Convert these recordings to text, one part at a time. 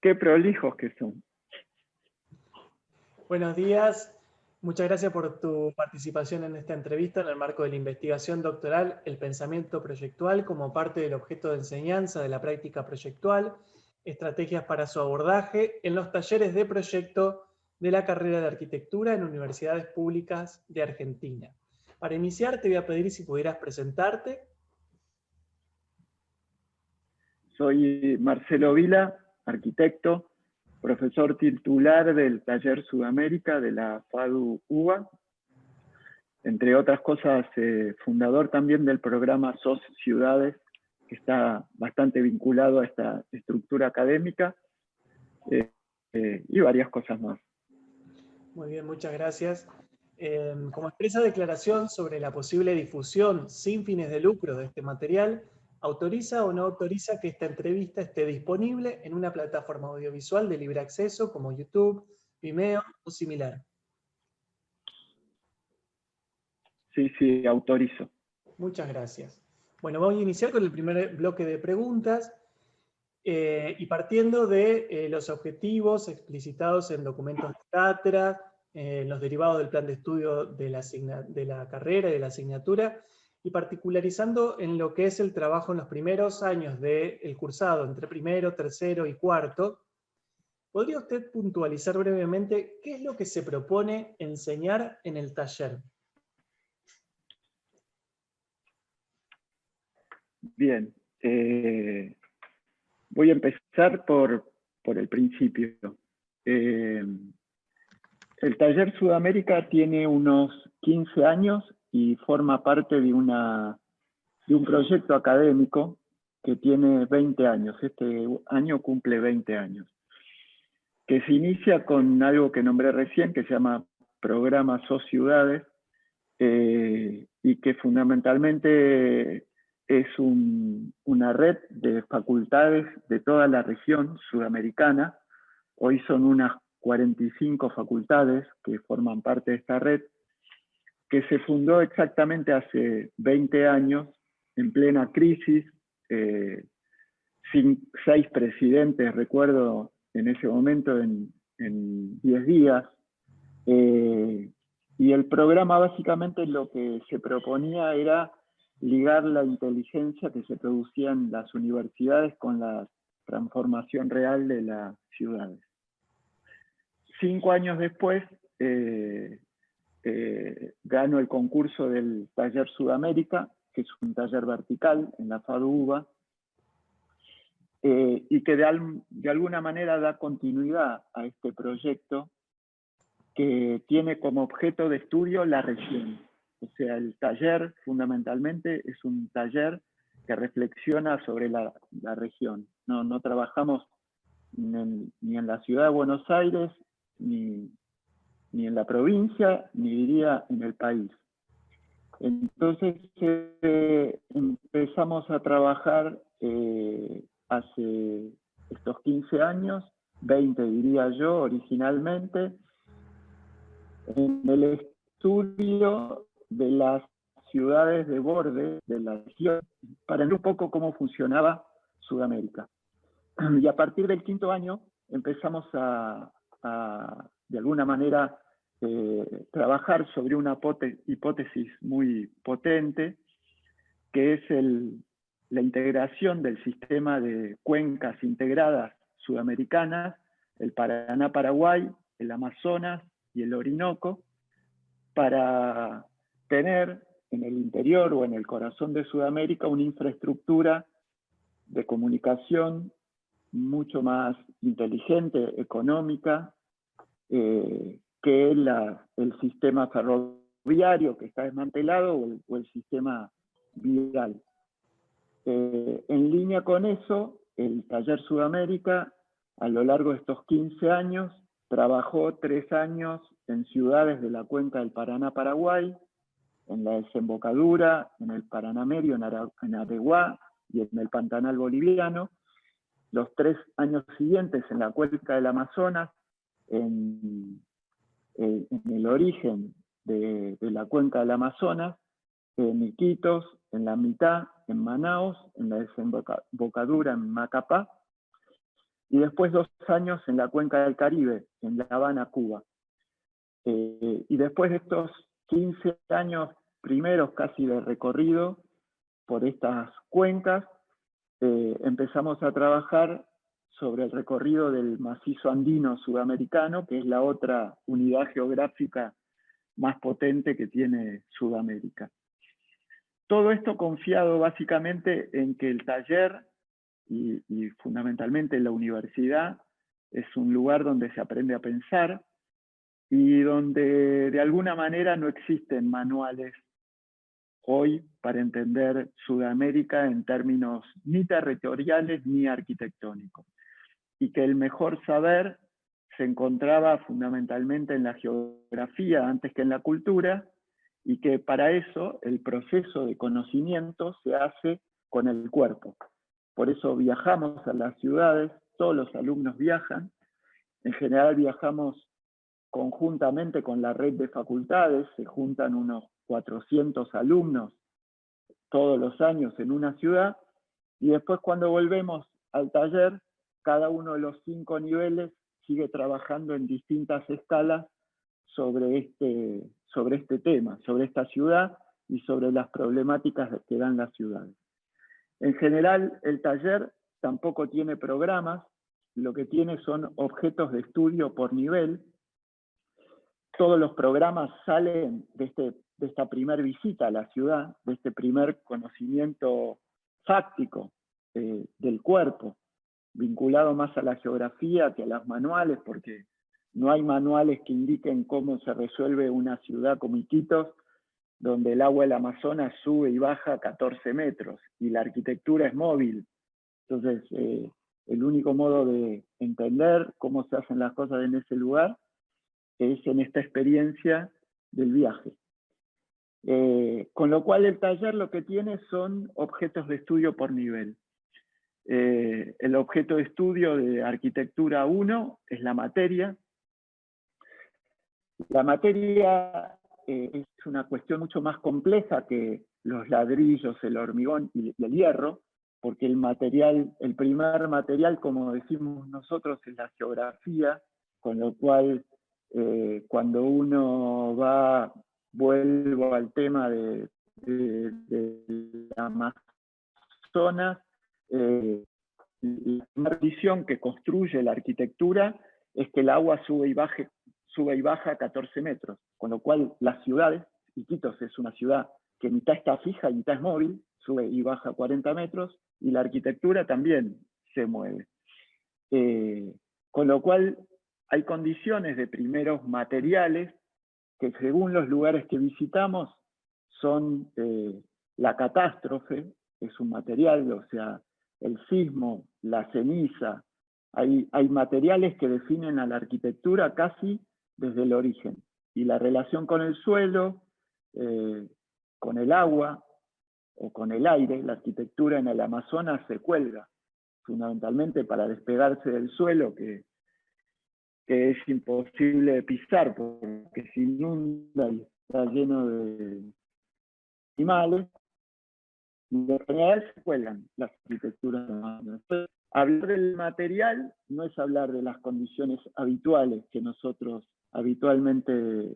Qué prolijos que son. Buenos días, muchas gracias por tu participación en esta entrevista en el marco de la investigación doctoral El pensamiento proyectual como parte del objeto de enseñanza de la práctica proyectual, estrategias para su abordaje en los talleres de proyecto de la carrera de arquitectura en universidades públicas de Argentina. Para iniciar te voy a pedir si pudieras presentarte. Soy Marcelo Vila, arquitecto, profesor titular del Taller Sudamérica de la FADU UBA, entre otras cosas, fundador también del programa SOS Ciudades, que está bastante vinculado a esta estructura académica, y varias cosas más. Muy bien, muchas gracias. Como expresa declaración sobre la posible difusión sin fines de lucro de este material, ¿autoriza o no autoriza que esta entrevista esté disponible en una plataforma audiovisual de libre acceso como YouTube, Vimeo o similar? Sí, autorizo. Muchas gracias. Bueno, vamos a iniciar con el primer bloque de preguntas y partiendo de los objetivos explicitados en documentos de cátedra, los derivados del plan de estudio de la carrera y de la asignatura, y particularizando en lo que es el trabajo en los primeros años del cursado, entre primero, tercero y cuarto, ¿podría usted puntualizar brevemente qué es lo que se propone enseñar en el taller? Bien, voy a empezar por el principio. El Taller Sudamérica tiene unos 15 años y forma parte de un proyecto académico que tiene 20 años. Este año cumple 20 años. Que se inicia con algo que nombré recién, que se llama Programa SOS Ciudades, y que fundamentalmente es una red de facultades de toda la región sudamericana. Hoy son unas 45 facultades que forman parte de esta red, que se fundó exactamente hace 20 años, en plena crisis, 6 presidentes, recuerdo, en ese momento, en 10 días. Y el programa básicamente lo que se proponía era ligar la inteligencia que se producía en las universidades con la transformación real de las ciudades. 5 años después gano el concurso del Taller Sudamérica, que es un taller vertical en la FADU UBA, y que de alguna manera da continuidad a este proyecto que tiene como objeto de estudio la región. O sea, el taller fundamentalmente es un taller que reflexiona sobre la región. No trabajamos ni en la ciudad de Buenos Aires, ni en la provincia, ni diría en el país. Entonces empezamos a trabajar hace estos 15 años, 20 diría yo originalmente, en el estudio de las ciudades de borde de la región, para ver un poco cómo funcionaba Sudamérica. Y a partir del 5.º año empezamos a de alguna manera, trabajar sobre una hipótesis muy potente, que es la integración del sistema de cuencas integradas sudamericanas, el Paraná-Paraguay, el Amazonas y el Orinoco, para tener en el interior o en el corazón de Sudamérica una infraestructura de comunicación mucho más inteligente, económica, que el sistema ferroviario que está desmantelado o el sistema vial. En línea con eso, el Taller Sudamérica, a lo largo de estos 15 años, trabajó 3 años en ciudades de la cuenca del Paraná-Paraguay, en la desembocadura, en el Paraná Medio, en Areguá y en el Pantanal boliviano. Los 3 años siguientes en la cuenca del Amazonas, en el origen de la cuenca del Amazonas, en Iquitos, en la mitad, en Manaos, en la desembocadura en Macapá. y después 2 años en la Cuenca del Caribe, en La Habana, Cuba. Y después de estos 15 años primeros casi de recorrido por estas cuencas, empezamos a trabajar sobre el recorrido del macizo andino sudamericano, que es la otra unidad geográfica más potente que tiene Sudamérica. Todo esto confiado básicamente en que el taller y fundamentalmente la universidad es un lugar donde se aprende a pensar y donde de alguna manera no existen manuales hoy para entender Sudamérica en términos ni territoriales ni arquitectónicos. Y que el mejor saber se encontraba fundamentalmente en la geografía antes que en la cultura, y que para eso el proceso de conocimiento se hace con el cuerpo. Por eso viajamos a las ciudades, todos los alumnos viajan, en general viajamos conjuntamente con la red de facultades, se juntan unos 400 alumnos todos los años en una ciudad, y después cuando volvemos al taller, cada uno de los 5 niveles sigue trabajando en distintas escalas sobre este tema, sobre esta ciudad y sobre las problemáticas que dan las ciudades. En general, el taller tampoco tiene programas, lo que tiene son objetos de estudio por nivel. Todos los programas salen de esta primera visita a la ciudad, de este primer conocimiento fáctico del cuerpo, vinculado más a la geografía que a los manuales, porque no hay manuales que indiquen cómo se resuelve una ciudad como Iquitos, donde el agua del Amazonas sube y baja 14 metros, y la arquitectura es móvil. Entonces, el único modo de entender cómo se hacen las cosas en ese lugar es en esta experiencia del viaje. Con lo cual el taller lo que tiene son objetos de estudio por nivel. El objeto de estudio de arquitectura 1 es la materia. La materia es una cuestión mucho más compleja que los ladrillos, el hormigón y el hierro, porque el primer material, como decimos nosotros, es la geografía, con lo cual cuando uno vuelvo al tema de Amazonas, la primera visión que construye la arquitectura es que el agua sube y baja 14 metros, con lo cual las ciudades, Iquitos es una ciudad que mitad está fija y mitad es móvil, sube y baja 40 metros, y la arquitectura también se mueve. Con lo cual hay condiciones de primeros materiales que según los lugares que visitamos son la catástrofe, es un material, o sea, el sismo, la ceniza. Hay materiales que definen a la arquitectura casi desde el origen. Y la relación con el suelo, con el agua o con el aire, la arquitectura en el Amazonas se cuelga, fundamentalmente para despegarse del suelo, que es imposible pisar porque se inunda y está lleno de animales, y en general se cuelgan las arquitecturas. Entonces, hablar del material no es hablar de las condiciones habituales que nosotros habitualmente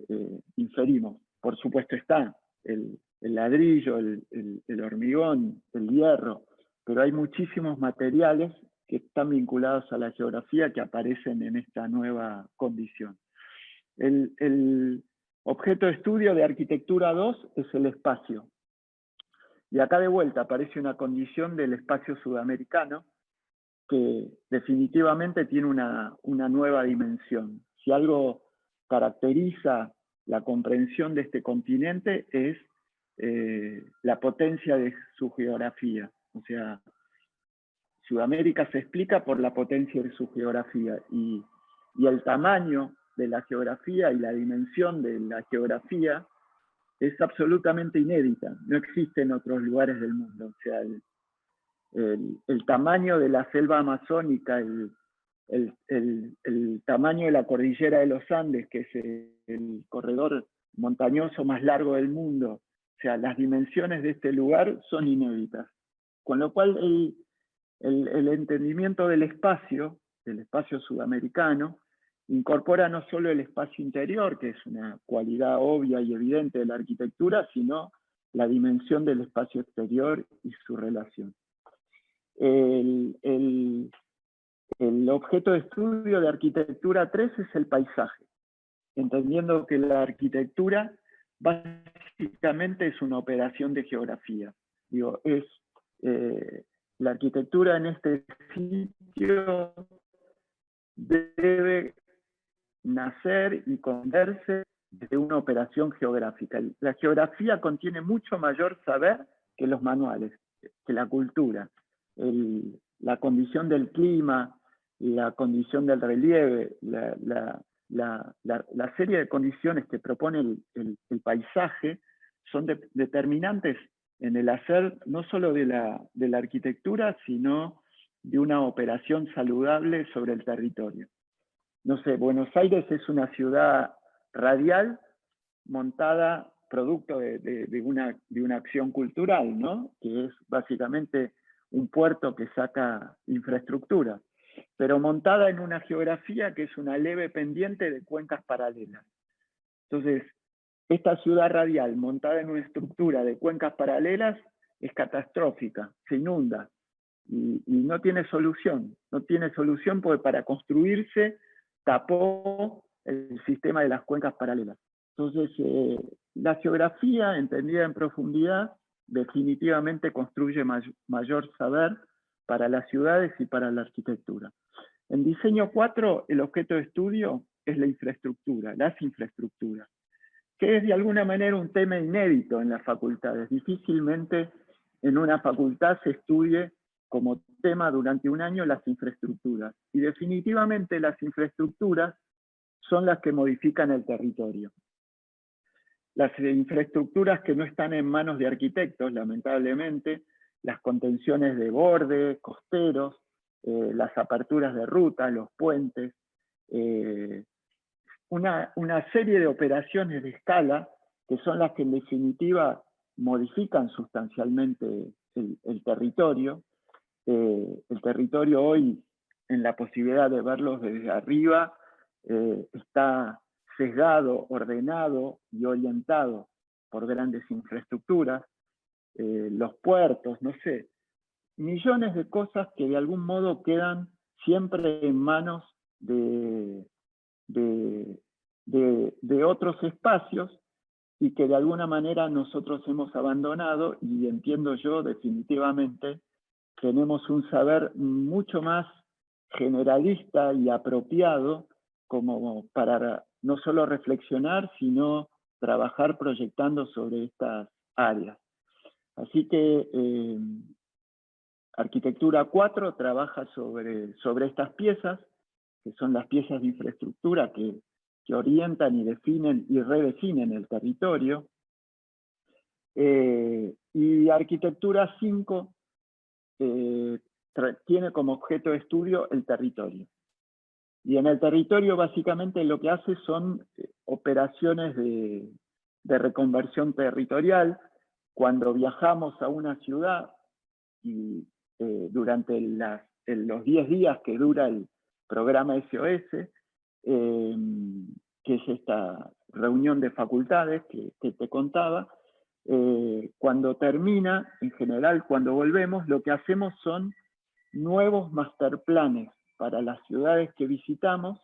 inferimos. Por supuesto está el ladrillo, el hormigón, el hierro, pero hay muchísimos materiales que están vinculados a la geografía que aparecen en esta nueva condición. El objeto de estudio de arquitectura 2 es el espacio. Y acá de vuelta aparece una condición del espacio sudamericano que definitivamente tiene una nueva dimensión. Si algo caracteriza la comprensión de este continente es la potencia de su geografía. O sea, Sudamérica se explica por la potencia de su geografía, y el tamaño de la geografía y la dimensión de la geografía es absolutamente inédita, no existe en otros lugares del mundo. O sea, el tamaño de la selva amazónica, el tamaño de la cordillera de los Andes, que es el corredor montañoso más largo del mundo, o sea, las dimensiones de este lugar son inéditas. Con lo cual el entendimiento del espacio del espacio sudamericano, incorpora no solo el espacio interior, que es una cualidad obvia y evidente de la arquitectura, sino la dimensión del espacio exterior y su relación. El objeto de estudio de arquitectura 3 es el paisaje, entendiendo que la arquitectura básicamente es una operación de geografía. Digo, la arquitectura en este sitio debe nacer y converse de una operación geográfica. La geografía contiene mucho mayor saber que los manuales, que la cultura. La condición del clima, la condición del relieve, la serie de condiciones que propone el paisaje son determinantes en el hacer no solo de la arquitectura, sino de una operación saludable sobre el territorio. No sé, Buenos Aires es una ciudad radial montada producto de una acción cultural, ¿no? Que es básicamente un puerto que saca infraestructura, pero montada en una geografía que es una leve pendiente de cuencas paralelas. Entonces, esta ciudad radial montada en una estructura de cuencas paralelas es catastrófica, se inunda y no tiene solución. No tiene solución porque para construirse tapó el sistema de las cuencas paralelas. Entonces, la geografía, entendida en profundidad, definitivamente construye mayor saber para las ciudades y para la arquitectura. En diseño 4, el objeto de estudio es la infraestructura, las infraestructuras, que es de alguna manera un tema inédito en las facultades. Difícilmente en una facultad se estudie como tema durante un año las infraestructuras. Y definitivamente las infraestructuras son las que modifican el territorio. Las infraestructuras que no están en manos de arquitectos, lamentablemente, las contenciones de borde, costeros, las aperturas de ruta, los puentes, una serie de operaciones de escala que son las que en definitiva modifican sustancialmente el territorio. El territorio hoy, en la posibilidad de verlos desde arriba, está sesgado, ordenado y orientado por grandes infraestructuras, los puertos, no sé, millones de cosas que de algún modo quedan siempre en manos de otros espacios y que de alguna manera nosotros hemos abandonado, y entiendo yo definitivamente tenemos un saber mucho más generalista y apropiado como para no solo reflexionar, sino trabajar proyectando sobre estas áreas. Así que Arquitectura 4 trabaja sobre estas piezas, que son las piezas de infraestructura que orientan y definen y redefinen el territorio. Y Arquitectura 5 tiene como objeto de estudio el territorio. Y en el territorio básicamente lo que hace son operaciones de reconversión territorial. Cuando viajamos a una ciudad y durante los 10 días que dura el programa SOS, que es esta reunión de facultades que te contaba, cuando termina, en general cuando volvemos, lo que hacemos son nuevos masterplanes para las ciudades que visitamos,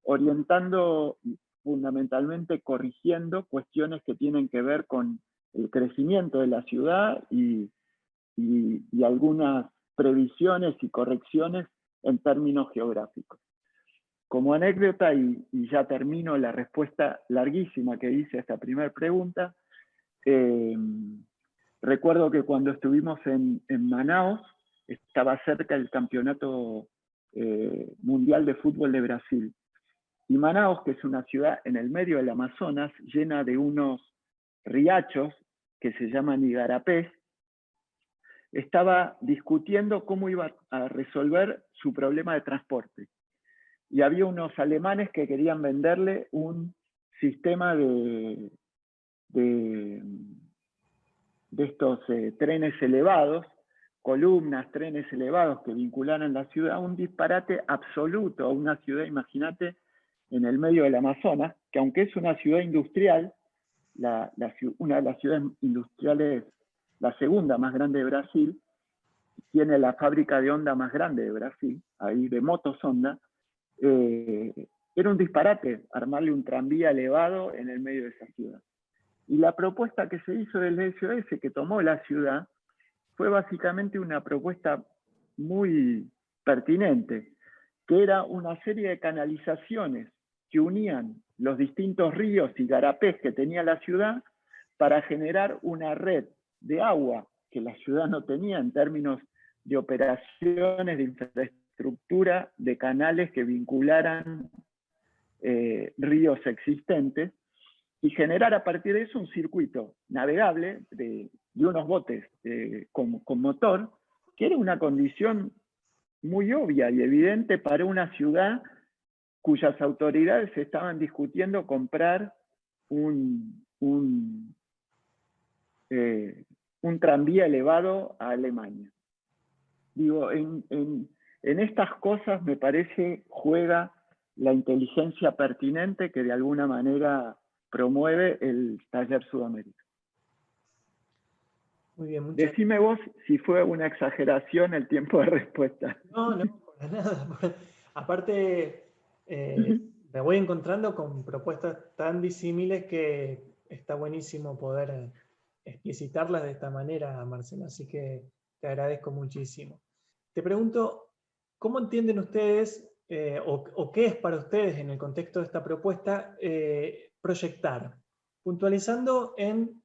orientando, fundamentalmente corrigiendo cuestiones que tienen que ver con el crecimiento de la ciudad y algunas previsiones y correcciones en términos geográficos. Como anécdota, y ya termino la respuesta larguísima que hice a esta primera pregunta, recuerdo que cuando estuvimos en Manaos, estaba cerca el Campeonato Mundial de Fútbol de Brasil. Y Manaos, que es una ciudad en el medio del Amazonas, llena de unos riachos que se llaman igarapés, estaba discutiendo cómo iba a resolver su problema de transporte. Y había unos alemanes que querían venderle un sistema de estos trenes elevados columnas, trenes elevados que vincularan la ciudad, un disparate absoluto a una ciudad, imagínate, en el medio del Amazonas, que aunque es una ciudad industrial, una de las ciudades industriales, la segunda más grande de Brasil, tiene la fábrica de Honda más grande de Brasil, ahí de motos Honda, era un disparate armarle un tranvía elevado en el medio de esa ciudad. Y la propuesta que se hizo del SOS, que tomó la ciudad, fue básicamente una propuesta muy pertinente, que era una serie de canalizaciones que unían los distintos ríos y garapés que tenía la ciudad para generar una red de agua que la ciudad no tenía en términos de operaciones de infraestructura, de canales que vincularan ríos existentes, y generar a partir de eso un circuito navegable de unos botes con motor, que era una condición muy obvia y evidente para una ciudad cuyas autoridades estaban discutiendo comprar un tranvía elevado a Alemania. Digo, en estas cosas me parece juega la inteligencia pertinente que de alguna manera promueve el Taller Sudamérica. Muy bien, muchas gracias. Decime vos si fue una exageración el tiempo de respuesta. No, para nada. Aparte, me voy encontrando con propuestas tan disímiles que está buenísimo poder explicitarlas de esta manera, Marcelo, así que te agradezco muchísimo. Te pregunto, ¿cómo entienden ustedes, o qué es para ustedes en el contexto de esta propuesta, proyectar? Puntualizando en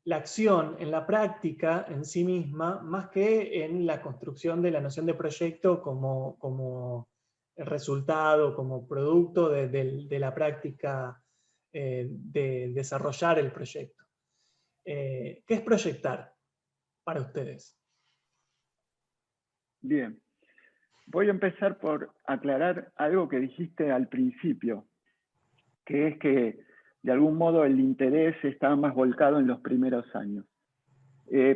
la acción, en la práctica en sí misma, más que en la construcción de la noción de proyecto como resultado, como producto de la práctica de desarrollar el proyecto. ¿Qué es proyectar para ustedes? Bien, voy a empezar por aclarar algo que dijiste al principio, que es que de algún modo el interés estaba más volcado en los primeros años.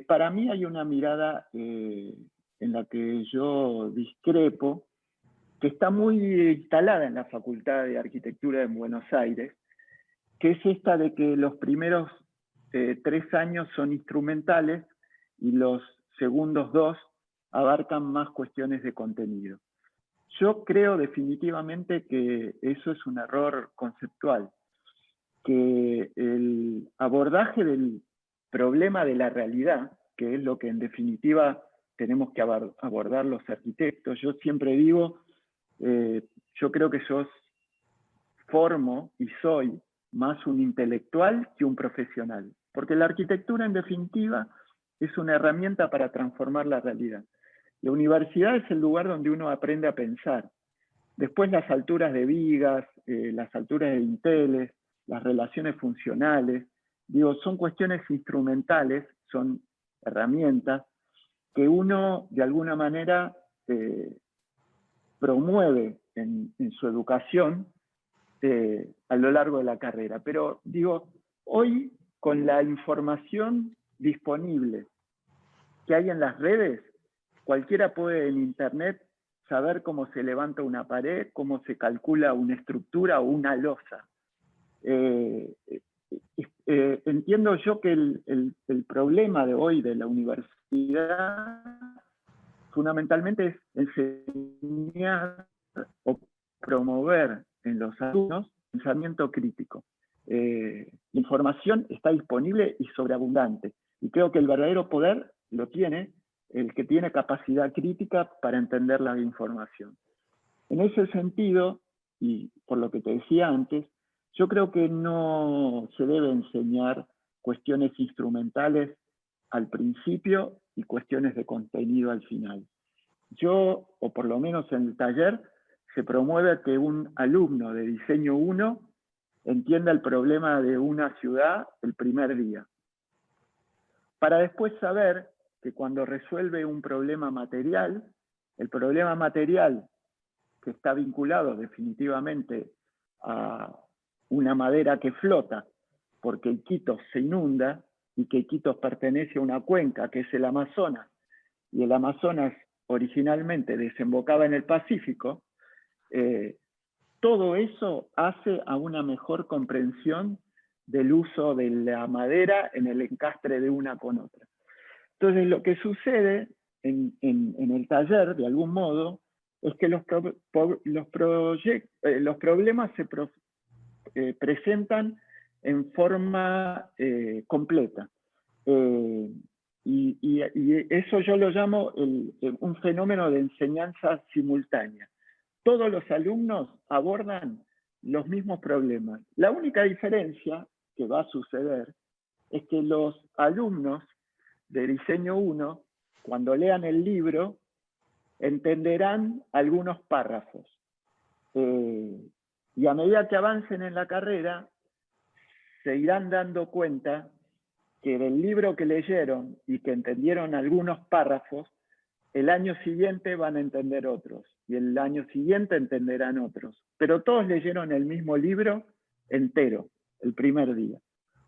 Para mí hay una mirada en la que yo discrepo, que está muy instalada en la Facultad de Arquitectura de Buenos Aires, que es esta de que los primeros 3 años son instrumentales y los segundos 2 abarcan más cuestiones de contenido. Yo creo definitivamente que eso es un error conceptual, que el abordaje del problema de la realidad, que es lo que en definitiva tenemos que abordar los arquitectos, yo siempre digo, yo creo que yo formo y soy más un intelectual que un profesional, porque la arquitectura en definitiva es una herramienta para transformar la realidad. La universidad es el lugar donde uno aprende a pensar. Después las alturas de vigas, las alturas de dinteles, las relaciones funcionales, digo, son cuestiones instrumentales, son herramientas que uno de alguna manera promueve en su educación a lo largo de la carrera. Pero digo, hoy con la información disponible que hay en las redes, cualquiera puede en internet saber cómo se levanta una pared, cómo se calcula una estructura o una losa. Entiendo yo que el problema de hoy de la universidad fundamentalmente es enseñar o promover en los alumnos pensamiento crítico. La información está disponible y sobreabundante, y creo que el verdadero poder lo tiene el que tiene capacidad crítica para entender la información. En ese sentido, y por lo que te decía antes, yo creo que no se debe enseñar cuestiones instrumentales al principio y cuestiones de contenido al final. Yo, o por lo menos en el taller, se promueve que un alumno de diseño 1 entienda el problema de una ciudad el primer día, para después saber que cuando resuelve un problema material, el problema material que está vinculado definitivamente a una madera que flota, porque Iquitos se inunda y que Iquitos pertenece a una cuenca que es el Amazonas, y el Amazonas originalmente desembocaba en el Pacífico, todo eso hace a una mejor comprensión del uso de la madera en el encastre de una con otra. Entonces, lo que sucede en el taller, de algún modo, es que los problemas se presentan en forma completa. Y eso yo lo llamo un fenómeno de enseñanza simultánea. Todos los alumnos abordan los mismos problemas. La única diferencia que va a suceder es que los alumnos de diseño 1, cuando lean el libro, entenderán algunos párrafos. Y a medida que avancen en la carrera, se irán dando cuenta que del libro que leyeron y que entendieron algunos párrafos, el año siguiente van a entender otros, y el año siguiente entenderán otros. Pero todos leyeron el mismo libro entero, el primer día.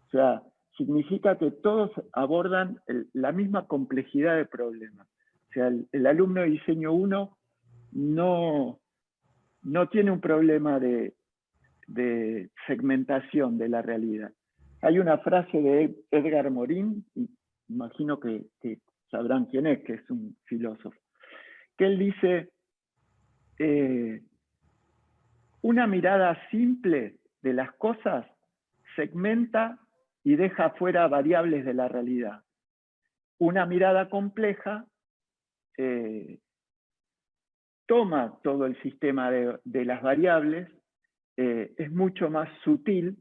O sea, significa que todos abordan la misma complejidad de problemas. O sea, el alumno de diseño 1 no tiene un problema de segmentación de la realidad. Hay una frase de Edgar Morin, imagino que sabrán quién es, que es un filósofo, que él dice, una mirada simple de las cosas segmenta y deja fuera variables de la realidad. Una mirada compleja toma todo el sistema de las variables, es mucho más sutil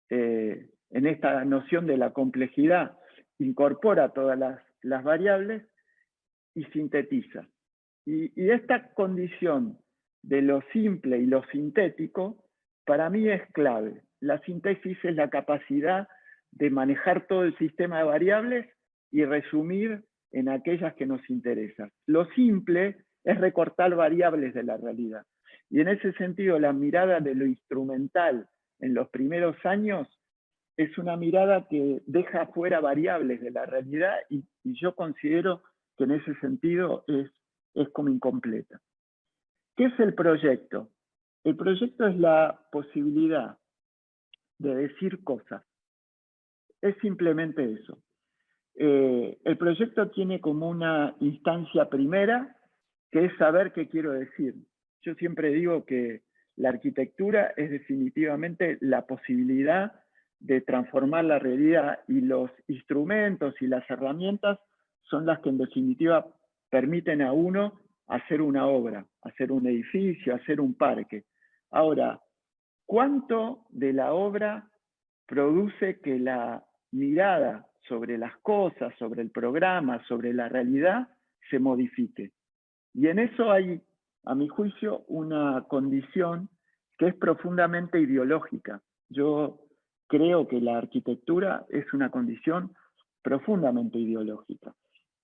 en esta noción de la complejidad, incorpora todas las variables y sintetiza. Y esta condición de lo simple y lo sintético, para mí es clave. La síntesis es la capacidad de manejar todo el sistema de variables y resumir en aquellas que nos interesan. Lo simple es recortar variables de la realidad. Y en ese sentido, la mirada de lo instrumental en los primeros años es una mirada que deja fuera variables de la realidad y yo considero que en ese sentido es como incompleta. ¿Qué es el proyecto? El proyecto es la posibilidad de decir cosas. Es simplemente eso. El proyecto tiene como una instancia primera, que es saber qué quiero decir. Yo siempre digo que la arquitectura es definitivamente la posibilidad de transformar la realidad, y los instrumentos y las herramientas son las que en definitiva permiten a uno hacer una obra, hacer un edificio, hacer un parque. Ahora, ¿cuánto de la obra produce que la mirada sobre las cosas, sobre el programa, sobre la realidad, se modifique? Y en eso hay, a mi juicio, una condición que es profundamente ideológica. Yo creo que la arquitectura es una condición profundamente ideológica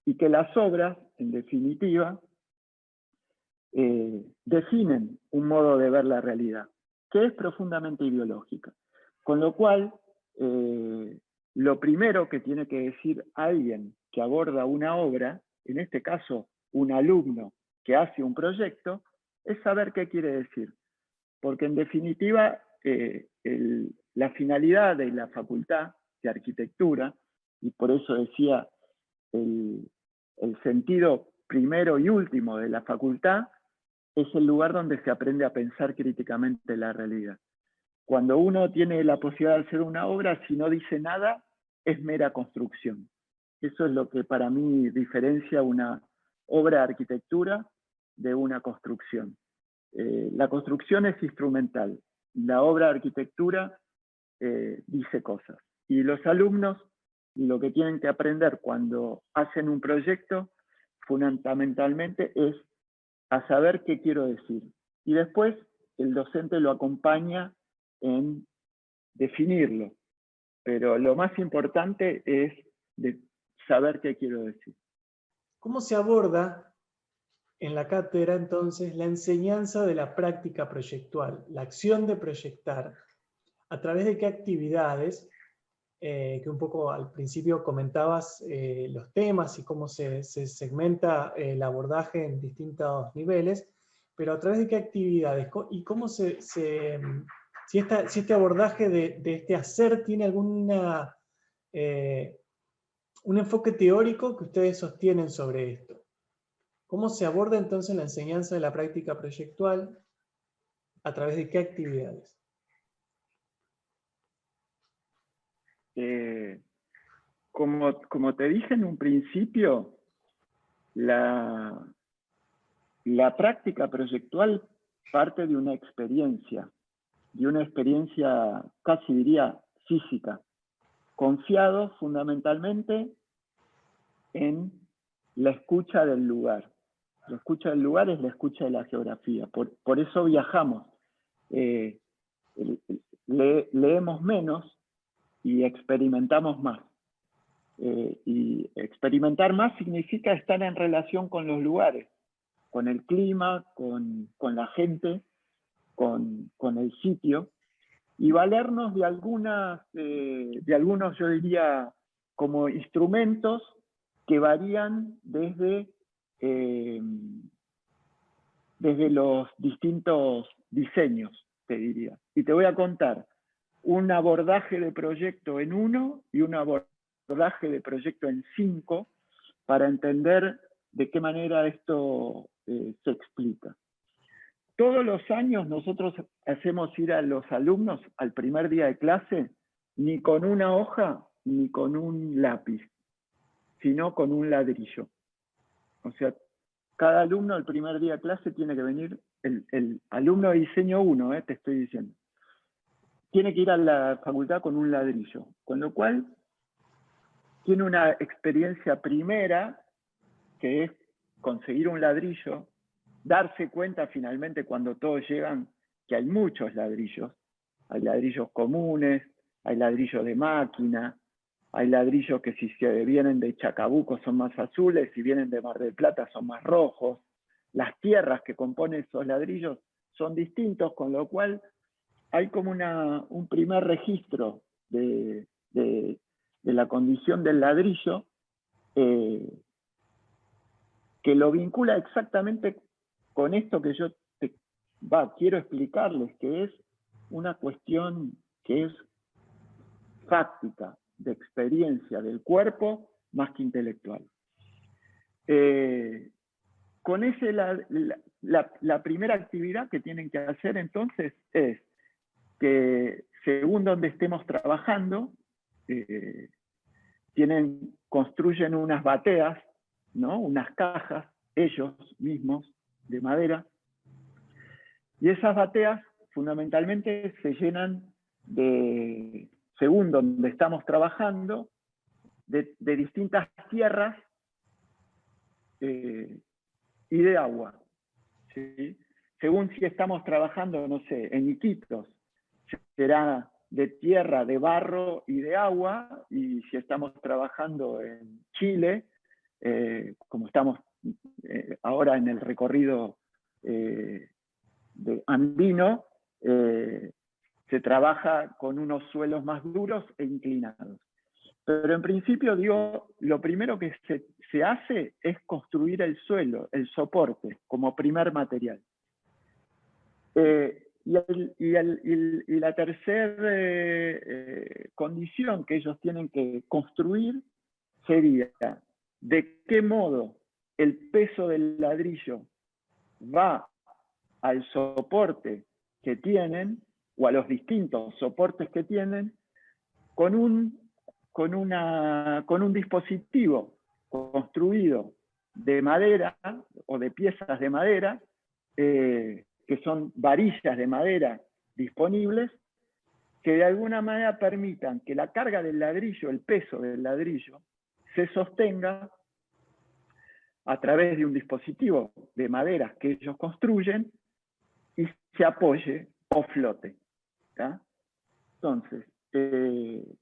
y que las obras, en definitiva, definen un modo de ver la realidad, que es profundamente ideológica. Con lo cual, lo primero que tiene que decir alguien que aborda una obra, en este caso un alumno que hace un proyecto, es saber qué quiere decir. Porque en definitiva, la finalidad de la Facultad de Arquitectura, y por eso decía el sentido primero y último de la facultad, es el lugar donde se aprende a pensar críticamente la realidad. Cuando uno tiene la posibilidad de hacer una obra, si no dice nada, es mera construcción. Eso es lo que para mí diferencia una obra de arquitectura de una construcción. La construcción es instrumental, la obra de arquitectura dice cosas. Y los alumnos lo que tienen que aprender cuando hacen un proyecto, fundamentalmente, es a saber qué quiero decir. Y después el docente lo acompaña en definirlo. Pero lo más importante es de saber qué quiero decir. ¿Cómo se aborda en la cátedra entonces la enseñanza de la práctica proyectual, la acción de proyectar? ¿A través de qué actividades que un poco al principio comentabas los temas y cómo se segmenta el abordaje en distintos niveles, pero a través de qué actividades y cómo si este abordaje de este hacer tiene alguna, un enfoque teórico que ustedes sostienen sobre esto. ¿Cómo se aborda entonces la enseñanza de la práctica proyectual? ¿A través de qué actividades? Como te dije en un principio, la práctica proyectual parte de una experiencia casi diría física, confiado fundamentalmente en la escucha del lugar. La escucha del lugar es la escucha de la geografía, por eso viajamos. Leemos menos y experimentamos más. Y experimentar más significa estar en relación con los lugares, con el clima, con la gente, con el sitio, y valernos de algunos, yo diría, como instrumentos que varían desde los distintos diseños, te diría. Y te voy a contar un abordaje de proyecto en 1 y un abordaje de proyecto en 5 para entender de qué manera esto se explica. Todos los años nosotros hacemos ir a los alumnos al primer día de clase ni con una hoja ni con un lápiz, sino con un ladrillo. O sea, cada alumno el primer día de clase tiene que venir, el alumno de diseño 1, te estoy diciendo, tiene que ir a la facultad con un ladrillo, con lo cual tiene una experiencia primera, que es conseguir un ladrillo, darse cuenta finalmente cuando todos llegan que hay muchos ladrillos. Hay ladrillos comunes, hay ladrillos de máquina, hay ladrillos que si vienen de Chacabuco son más azules, si vienen de Mar del Plata son más rojos. Las tierras que componen esos ladrillos son distintos, con lo cual hay como un primer registro de la condición del ladrillo que lo vincula exactamente con esto que yo quiero explicarles, que es una cuestión que es fáctica, de experiencia del cuerpo, más que intelectual. Con ese, la primera actividad que tienen que hacer entonces es que, según donde estemos trabajando, construyen unas bateas, ¿no? Unas cajas, ellos mismos, de madera, y esas bateas fundamentalmente se llenan de, según donde estamos trabajando, de distintas tierras y de agua, ¿sí? Según si estamos trabajando, no sé, en Iquitos, será de tierra, de barro y de agua, y si estamos trabajando en Chile, como estamos ahora en el recorrido de andino, se trabaja con unos suelos más duros e inclinados. Pero en principio, digo, lo primero que se hace es construir el suelo, el soporte, como primer material. Y la tercera condición que ellos tienen que construir sería de qué modo el peso del ladrillo va al soporte que tienen, o a los distintos soportes que tienen, con un dispositivo construido de madera o de piezas de madera, que son varillas de madera disponibles, que de alguna manera permitan que la carga del ladrillo, el peso del ladrillo, se sostenga a través de un dispositivo de madera que ellos construyen y se apoye o flote, ¿tá? Entonces, el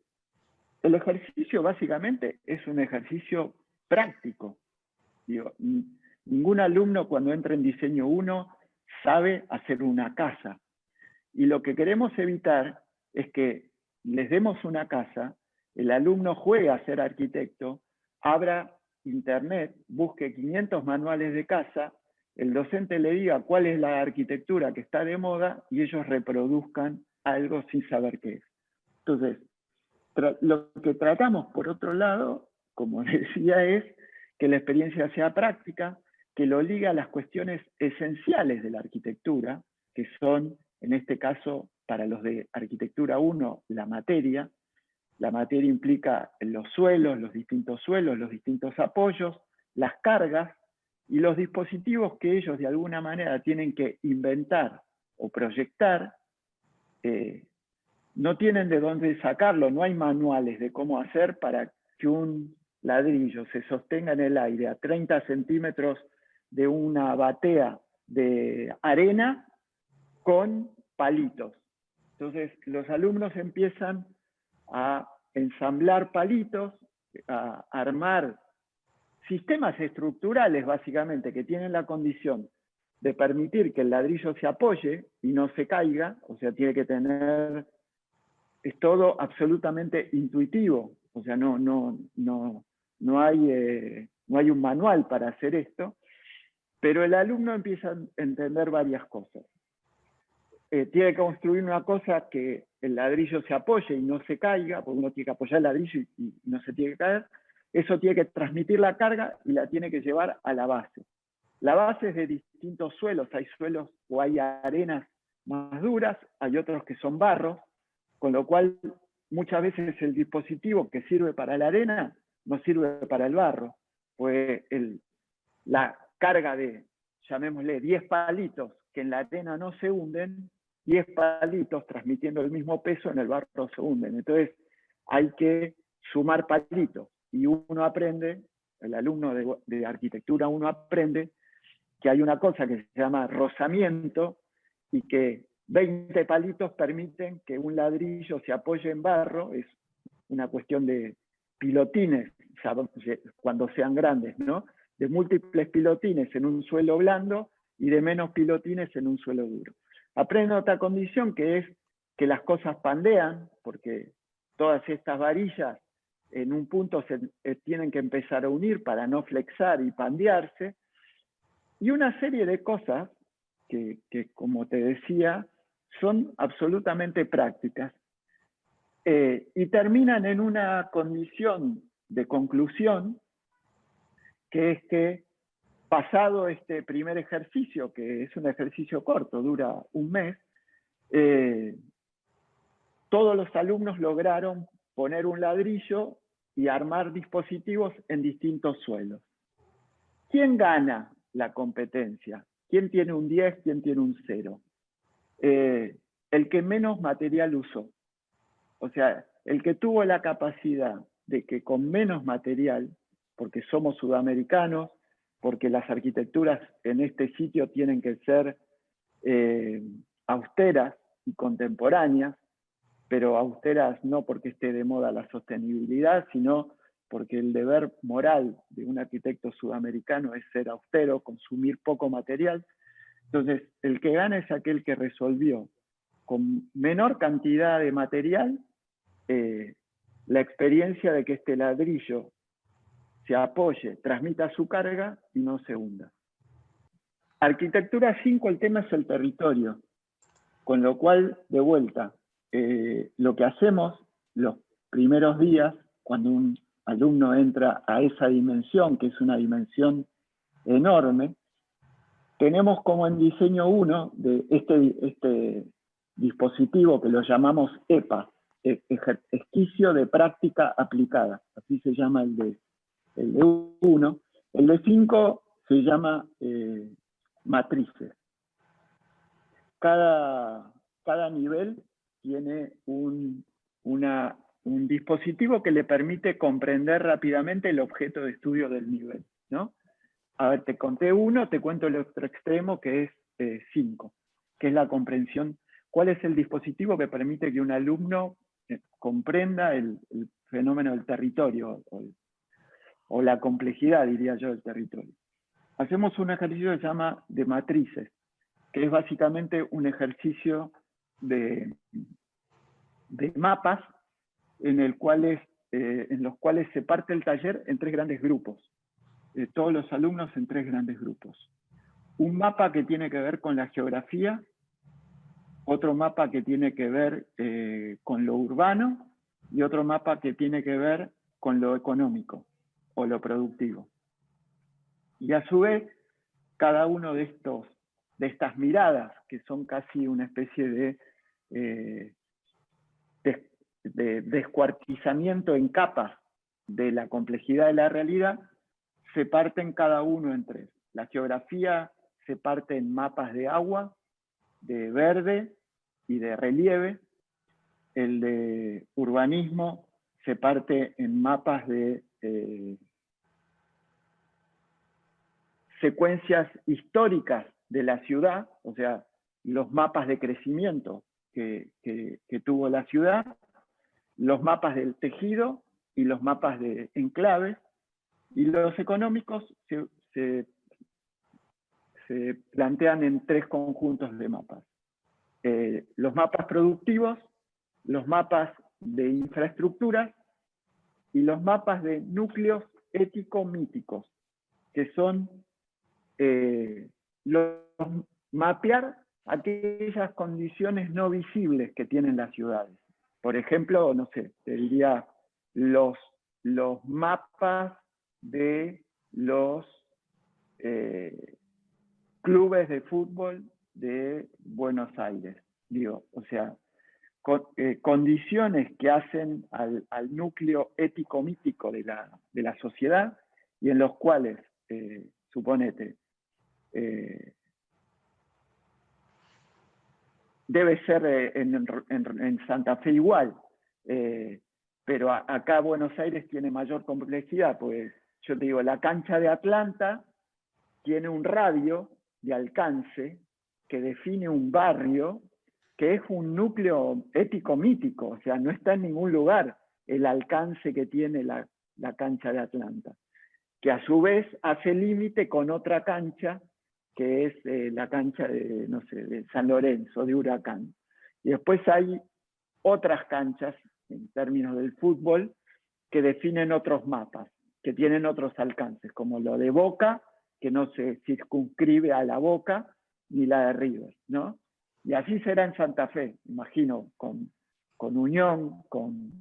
ejercicio básicamente es un ejercicio práctico. Digo, ningún alumno cuando entra en diseño 1 sabe hacer una casa. Y lo que queremos evitar es que les demos una casa el alumno juegue a ser arquitecto, abra internet, busque 500 manuales de casa, el docente le diga cuál es la arquitectura que está de moda y ellos reproduzcan algo sin saber qué es. Entonces, lo que tratamos, por otro lado, como decía, es que la experiencia sea práctica, que lo liga a las cuestiones esenciales de la arquitectura, que son, en este caso, para los de Arquitectura 1, la materia. La materia implica los suelos, los distintos apoyos, las cargas y los dispositivos que ellos de alguna manera tienen que inventar o proyectar. No tienen de dónde sacarlo, no hay manuales de cómo hacer para que un ladrillo se sostenga en el aire a 30 centímetros de una batea de arena con palitos. Entonces los alumnos empiezan a ensamblar palitos, a armar sistemas estructurales básicamente que tienen la condición de permitir que el ladrillo se apoye y no se caiga, o sea, tiene que tener, es todo absolutamente intuitivo, o sea, no hay un manual para hacer esto, pero el alumno empieza a entender varias cosas. Tiene que construir una cosa que el ladrillo se apoye y no se caiga, porque uno tiene que apoyar el ladrillo y no se tiene que caer. Eso tiene que transmitir la carga y la tiene que llevar a la base. La base es de distintos suelos, hay suelos o hay arenas más duras, hay otros que son barros, con lo cual muchas veces el dispositivo que sirve para la arena no sirve para el barro, pues la carga de, llamémosle, 10 palitos que en la arena no se hunden, 10 palitos transmitiendo el mismo peso en el barro se hunden. Entonces hay que sumar palitos y uno aprende, el alumno de arquitectura uno aprende que hay una cosa que se llama rozamiento y que 20 palitos permiten que un ladrillo se apoye en barro, es una cuestión de pilotines, cuando sean grandes, ¿no? De múltiples pilotines en un suelo blando y de menos pilotines en un suelo duro. Aprende otra condición que es que las cosas pandean, porque todas estas varillas en un punto se tienen que empezar a unir para no flexar y pandearse, y una serie de cosas que como te decía, son absolutamente prácticas, y terminan en una condición de conclusión, que es que pasado este primer ejercicio, que es un ejercicio corto, dura un mes, todos los alumnos lograron poner un ladrillo y armar dispositivos en distintos suelos. ¿Quién gana la competencia? ¿Quién tiene un 10? ¿Quién tiene un 0? El que menos material usó. O sea, el que tuvo la capacidad de que con menos material, porque somos sudamericanos, porque las arquitecturas en este sitio tienen que ser austeras y contemporáneas, pero austeras no porque esté de moda la sostenibilidad, sino porque el deber moral de un arquitecto sudamericano es ser austero, consumir poco material. Entonces, el que gana es aquel que resolvió con menor cantidad de material la experiencia de que este ladrillo se apoye, transmita su carga y no se hunda. Arquitectura 5, el tema es el territorio, con lo cual, de vuelta, lo que hacemos los primeros días, cuando un alumno entra a esa dimensión, que es una dimensión enorme, tenemos como en diseño 1 de este dispositivo que lo llamamos EPA, Esquicio de Práctica Aplicada, así se llama el de 1. El de 5 se llama matrices. Cada nivel tiene un dispositivo que le permite comprender rápidamente el objeto de estudio del nivel, ¿no? A ver, te conté 1, te cuento el otro extremo que es 5, que es la comprensión. ¿Cuál es el dispositivo que permite que un alumno comprenda el fenómeno del territorio o la complejidad, diría yo, del territorio? Hacemos un ejercicio que se llama de matrices, que es básicamente un ejercicio de mapas en el cual en los cuales se parte el taller en 3 grandes grupos. Todos los alumnos en 3 grandes grupos. Un mapa que tiene que ver con la geografía, otro mapa que tiene que ver con lo urbano, y otro mapa que tiene que ver con lo económico o lo productivo. Y a su vez, cada uno de estas miradas, que son casi una especie de descuartizamiento en capas de la complejidad de la realidad, se parten cada uno en 3. La geografía se parte en mapas de agua, de verde y de relieve. El de urbanismo se parte en mapas de secuencias históricas de la ciudad, o sea, los mapas de crecimiento que tuvo la ciudad, los mapas del tejido y los mapas de enclaves, y los económicos se plantean en 3 conjuntos de mapas. Los mapas productivos, los mapas de infraestructuras y los mapas de núcleos ético-míticos, que son mapear aquellas condiciones no visibles que tienen las ciudades. Por ejemplo, no sé, te diría los mapas de los clubes de fútbol de Buenos Aires. Digo, o sea, condiciones que hacen al núcleo ético-mítico de la sociedad, y en los cuales, suponete, debe ser en Santa Fe igual, pero acá Buenos Aires tiene mayor complejidad, pues yo te digo, la cancha de Atlanta tiene un radio de alcance que define un barrio que es un núcleo ético-mítico, o sea, no está en ningún lugar el alcance que tiene la cancha de Atlanta, que a su vez hace límite con otra cancha, que es la cancha de, no sé, de San Lorenzo, de Huracán. Y después hay otras canchas, en términos del fútbol, que definen otros mapas, que tienen otros alcances, como lo de Boca, que no se circunscribe a la Boca, ni la de River, ¿no? Y así será en Santa Fe, imagino, con Unión, con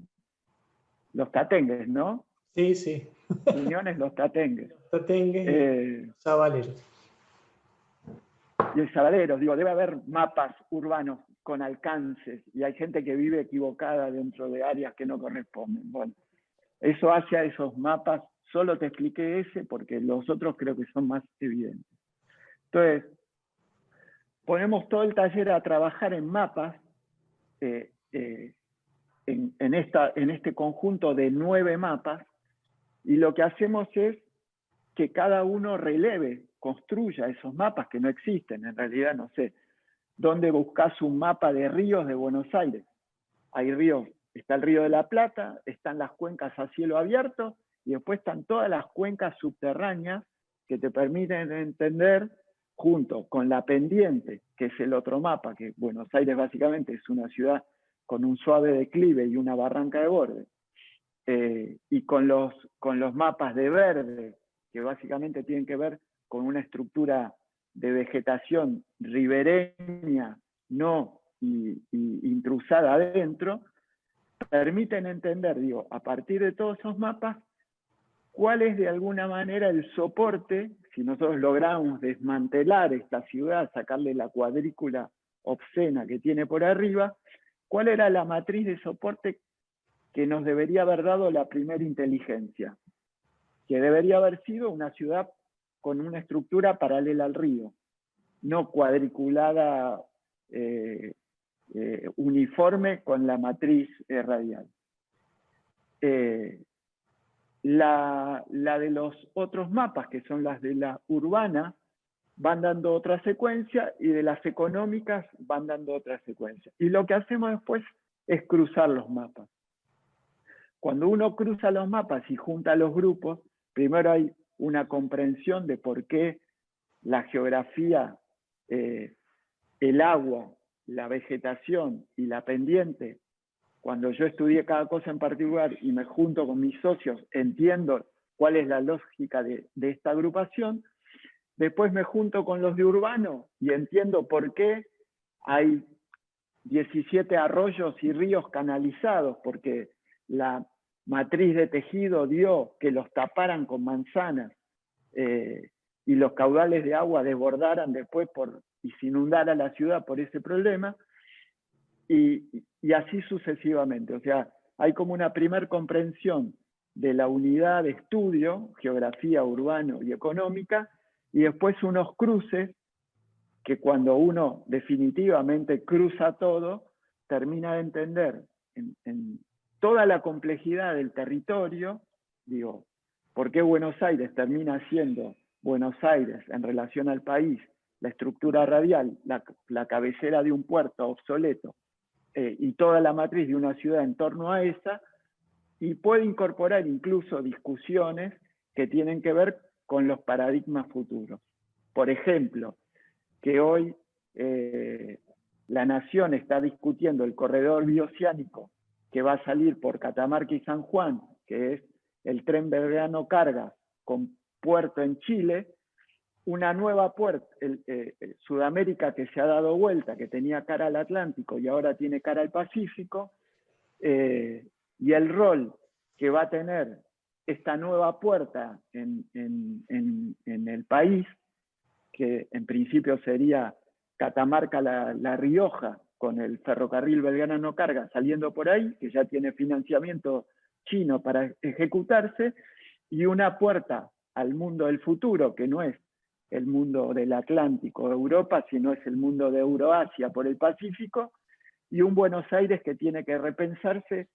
los tatengues, ¿no? Sí, sí. Unión es los tatengues. Los tatengues y sabaleros. Y el Sabaleros, digo, debe haber mapas urbanos con alcances, y hay gente que vive equivocada dentro de áreas que no corresponden. Bueno, eso hace a esos mapas, solo te expliqué ese, porque los otros creo que son más evidentes. Entonces, ponemos todo el taller a trabajar en mapas, en este conjunto de 9 mapas, y lo que hacemos es que cada uno releve, construya esos mapas que no existen, en realidad no sé. ¿Dónde buscas un mapa de ríos de Buenos Aires? Hay ríos, está el Río de la Plata, están las cuencas a cielo abierto, y después están todas las cuencas subterráneas que te permiten entender, junto con la pendiente, que es el otro mapa, que Buenos Aires básicamente es una ciudad con un suave declive y una barranca de borde, y con los mapas de verde, que básicamente tienen que ver con una estructura de vegetación ribereña, no intrusada adentro, permiten entender, digo, a partir de todos esos mapas, cuál es de alguna manera el soporte, si nosotros logramos desmantelar esta ciudad, sacarle la cuadrícula obscena que tiene por arriba, cuál era la matriz de soporte que nos debería haber dado la primera inteligencia, que debería haber sido una ciudad con una estructura paralela al río, no cuadriculada, uniforme con la matriz radial. La de los otros mapas, que son las de la urbana, van dando otra secuencia, y de las económicas van dando otra secuencia. Y lo que hacemos después es cruzar los mapas. Cuando uno cruza los mapas y junta los grupos, primero hay una comprensión de por qué la geografía, el agua, la vegetación y la pendiente cuando yo estudié cada cosa en particular y me junto con mis socios, entiendo cuál es la lógica de esta agrupación. Después me junto con los de urbano y entiendo por qué hay 17 arroyos y ríos canalizados, porque la matriz de tejido dio que los taparan con manzanas y los caudales de agua desbordaran después y se inundara la ciudad por ese problema, y así sucesivamente. O sea, hay como una primer comprensión de la unidad de estudio, geografía, urbano y económica, y después unos cruces que cuando uno definitivamente cruza todo, termina de entender en toda la complejidad del territorio, digo, ¿por qué Buenos Aires termina siendo Buenos Aires en relación al país? La estructura radial, la cabecera de un puerto obsoleto, y toda la matriz de una ciudad en torno a esa, y puede incorporar incluso discusiones que tienen que ver con los paradigmas futuros. Por ejemplo, que hoy la Nación está discutiendo el corredor bioceánico que va a salir por Catamarca y San Juan, que es el tren Belgrano Carga con puerto en Chile, una nueva puerta, Sudamérica que se ha dado vuelta, que tenía cara al Atlántico y ahora tiene cara al Pacífico, y el rol que va a tener esta nueva puerta en el país, que en principio sería Catamarca La Rioja, con el ferrocarril Belgrano Carga saliendo por ahí, que ya tiene financiamiento chino para ejecutarse, y una puerta al mundo del futuro, que no es el mundo del Atlántico de Europa, sino es el mundo de Euroasia por el Pacífico, y un Buenos Aires que tiene que repensarse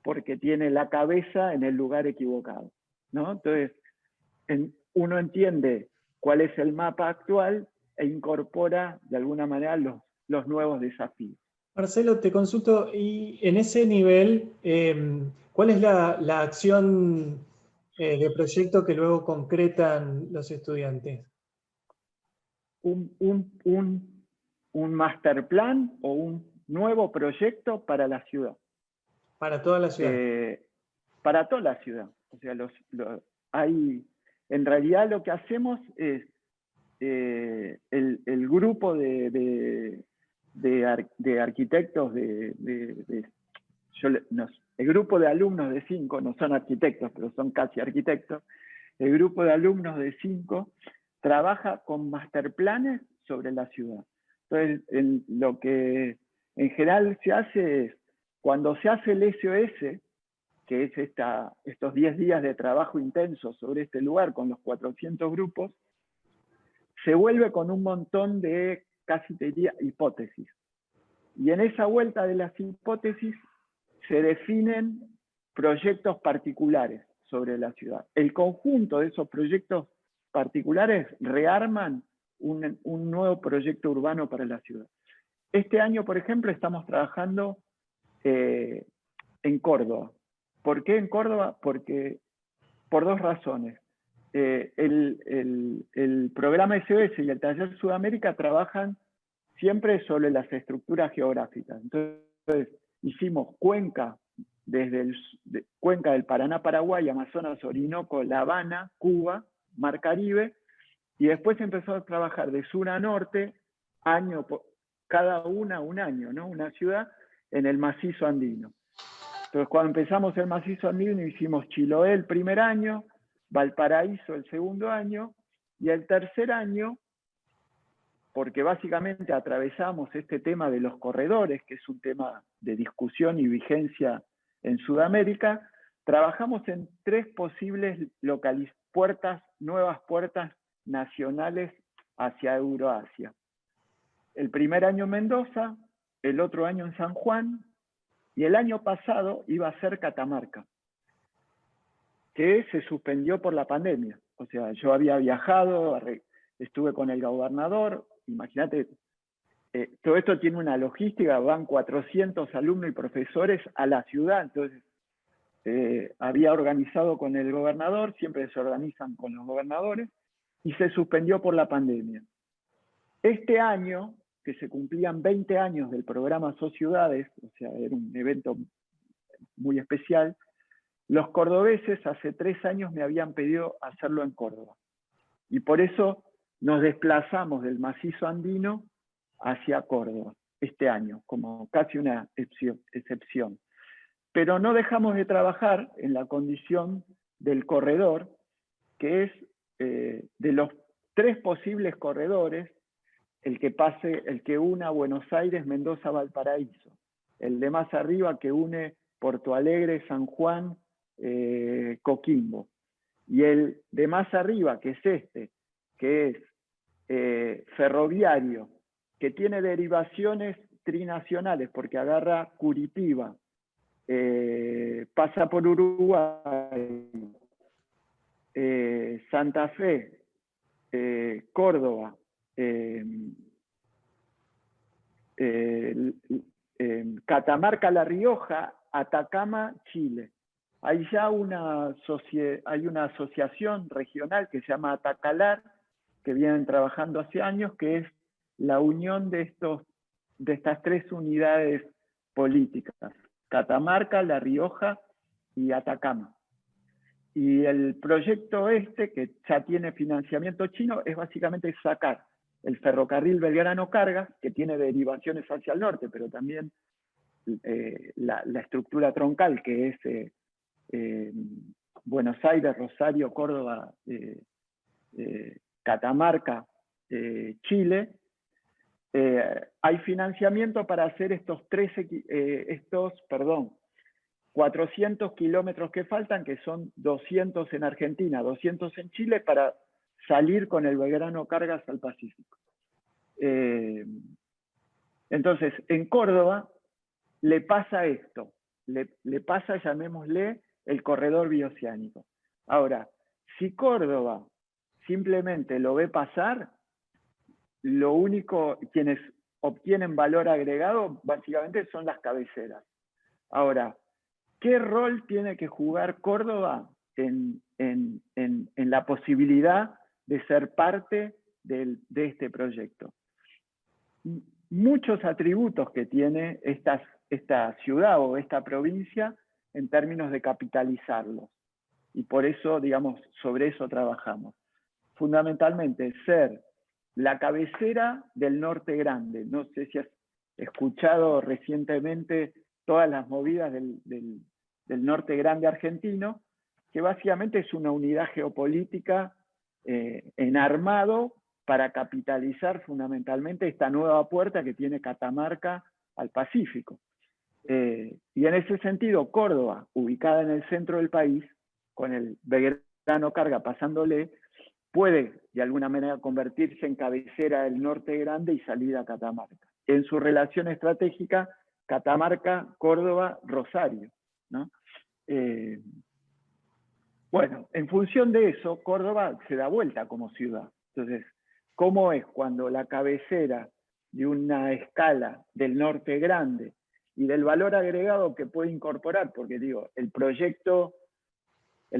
porque tiene la cabeza en el lugar equivocado, ¿no? Entonces, uno entiende cuál es el mapa actual e incorpora de alguna manera los nuevos desafíos. Marcelo, te consulto, y en ese nivel, ¿cuál es la acción de proyecto que luego concretan los estudiantes? Un master plan o un nuevo proyecto para la ciudad. Para toda la ciudad. Para toda la ciudad. O sea, en realidad lo que hacemos es el grupo de arquitectos, el grupo de alumnos de 5, no son arquitectos, pero son casi arquitectos, el grupo de alumnos de 5 trabaja con masterplanes sobre la ciudad. Entonces, lo que en general se hace es, cuando se hace el SOS, que es estos 10 días de trabajo intenso sobre este lugar con los 400 grupos, se vuelve con un montón de, casi te diría, hipótesis. Y en esa vuelta de las hipótesis se definen proyectos particulares sobre la ciudad. El conjunto de esos proyectos particulares rearman un nuevo proyecto urbano para la ciudad. Este año, por ejemplo, estamos trabajando en Córdoba. ¿Por qué en Córdoba? Porque, por dos razones. El programa SOS y el Taller Sudamérica trabajan siempre sobre las estructuras geográficas. Entonces, hicimos Cuenca, desde Cuenca del Paraná, Paraguay, Amazonas, Orinoco, La Habana, Cuba, Mar Caribe, y después empezó a trabajar de sur a norte, cada un año, ¿no? Una ciudad en el macizo andino. Entonces, cuando empezamos el macizo andino, hicimos Chiloé el primer año, Valparaíso el segundo año, y el tercer año, porque básicamente atravesamos este tema de los corredores, que es un tema de discusión y vigencia en Sudamérica, trabajamos en 3 posibles nuevas puertas nacionales hacia Euroasia. El primer año en Mendoza, el otro año en San Juan, y el año pasado iba a ser Catamarca, que se suspendió por la pandemia. O sea, yo había viajado, estuve con el gobernador, imagínate, todo esto tiene una logística, van 400 alumnos y profesores a la ciudad, entonces había organizado con el gobernador, siempre se organizan con los gobernadores, y se suspendió por la pandemia. Este año que se cumplían 20 años del programa Sociedades, o sea, era un evento muy especial, los cordobeses hace 3 años me habían pedido hacerlo en Córdoba. Y por eso nos desplazamos del macizo andino hacia Córdoba este año, como casi una excepción. Pero no dejamos de trabajar en la condición del corredor, que es de los 3 posibles corredores, el que una Buenos Aires, Mendoza, Valparaíso. El de más arriba que une Porto Alegre, San Juan, Coquimbo. Y el de más arriba, que es este, que es ferroviario, que tiene derivaciones trinacionales, porque agarra Curitiba, pasa por Uruguay, Santa Fe, Córdoba, Catamarca, La Rioja, Atacama, Chile. Hay ya hay una asociación regional que se llama Atacalar, que vienen trabajando hace años, que es la unión de estas 3 unidades políticas: Catamarca, La Rioja y Atacama. Y el proyecto que ya tiene financiamiento chino, es básicamente sacar el ferrocarril Belgrano-Cargas, que tiene derivaciones hacia el norte, pero también la estructura troncal, que es Buenos Aires, Rosario, Córdoba, Catamarca, Chile. Hay financiamiento para hacer estos 400 kilómetros que faltan, que son 200 en Argentina, 200 en Chile, para salir con el Belgrano Cargas al Pacífico. Entonces, en Córdoba le pasa esto, le pasa, llamémosle, el corredor bioceánico. Ahora, si Córdoba simplemente lo ve pasar, quienes obtienen valor agregado básicamente son las cabeceras. Ahora, ¿qué rol tiene que jugar Córdoba en la posibilidad de ser parte de este proyecto? Muchos atributos que tiene esta ciudad o esta provincia en términos de capitalizarlos. Y por eso, digamos, sobre eso trabajamos. Fundamentalmente, ser la cabecera del Norte Grande. No sé si has escuchado recientemente todas las movidas del Norte Grande argentino, que básicamente es una unidad geopolítica en armado para capitalizar fundamentalmente esta nueva puerta que tiene Catamarca al Pacífico. Y en ese sentido, Córdoba, ubicada en el centro del país, con el Belgrano Carga pasándole, puede de alguna manera convertirse en cabecera del Norte Grande y salida a Catamarca. En su relación estratégica, Catamarca, Córdoba, Rosario, ¿no? Bueno, en función de eso, Córdoba se da vuelta como ciudad. Entonces, ¿cómo es cuando la cabecera de una escala del Norte Grande y del valor agregado que puede incorporar? Porque digo, el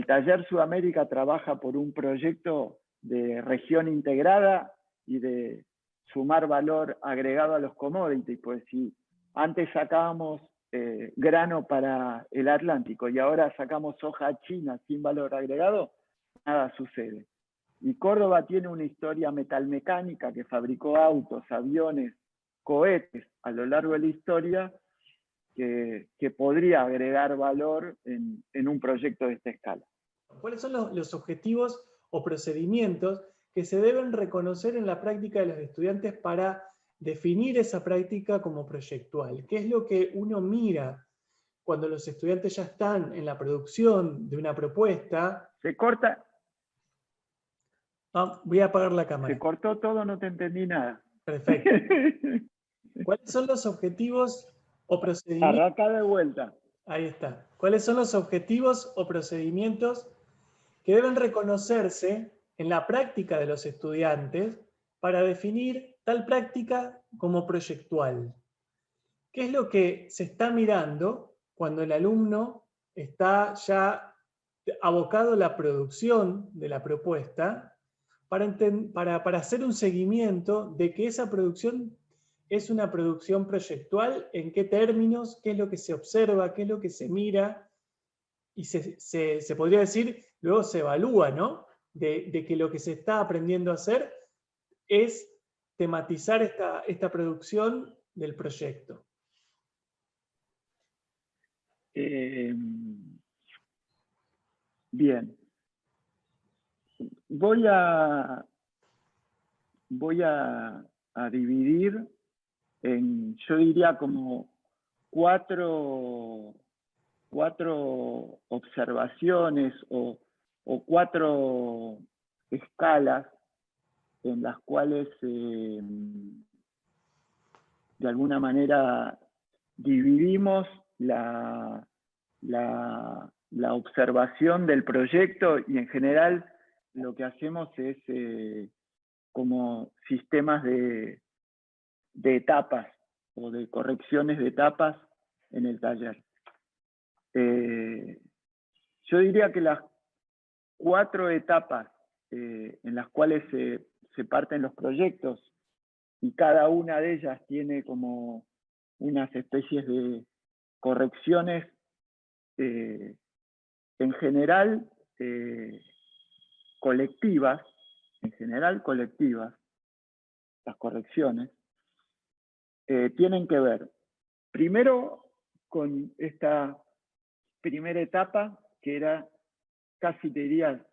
Taller Sudamérica trabaja por un proyecto de región integrada y de sumar valor agregado a los commodities. Pues si antes sacábamos grano para el Atlántico y ahora sacamos soja china sin valor agregado, nada sucede. Y Córdoba tiene una historia metalmecánica, que fabricó autos, aviones, cohetes a lo largo de la historia, que podría agregar valor en un proyecto de esta escala. ¿Cuáles son los objetivos o procedimientos que se deben reconocer en la práctica de los estudiantes para definir esa práctica como proyectual? ¿Qué es lo que uno mira cuando los estudiantes ya están en la producción de una propuesta? Se corta. Voy a apagar la cámara. Se cortó todo, no te entendí nada. Perfecto. ¿Cuáles son los objetivos o procedimientos? Arranca de vuelta. Ahí está. ¿Cuáles son los objetivos o procedimientos que deben reconocerse en la práctica de los estudiantes para definir tal práctica como proyectual? ¿Qué es lo que se está mirando cuando el alumno está ya abocado a la producción de la propuesta para hacer un seguimiento de que esa producción ¿Es una producción proyectual? ¿En qué términos? ¿Qué es lo que se observa? ¿Qué es lo que se mira? Y se podría decir, luego se evalúa, ¿no? De que lo que se está aprendiendo a hacer es tematizar esta producción del proyecto. Bien. Voy a dividir en, yo diría, como cuatro observaciones o cuatro escalas en las cuales de alguna manera dividimos la observación del proyecto, y en general lo que hacemos es como sistemas de etapas o de correcciones de etapas en el taller. Yo diría que las cuatro etapas en las cuales se parten los proyectos, y cada una de ellas tiene como unas especies de correcciones, en general colectivas, las correcciones, tienen que ver primero con esta primera etapa, que era, casi te diría,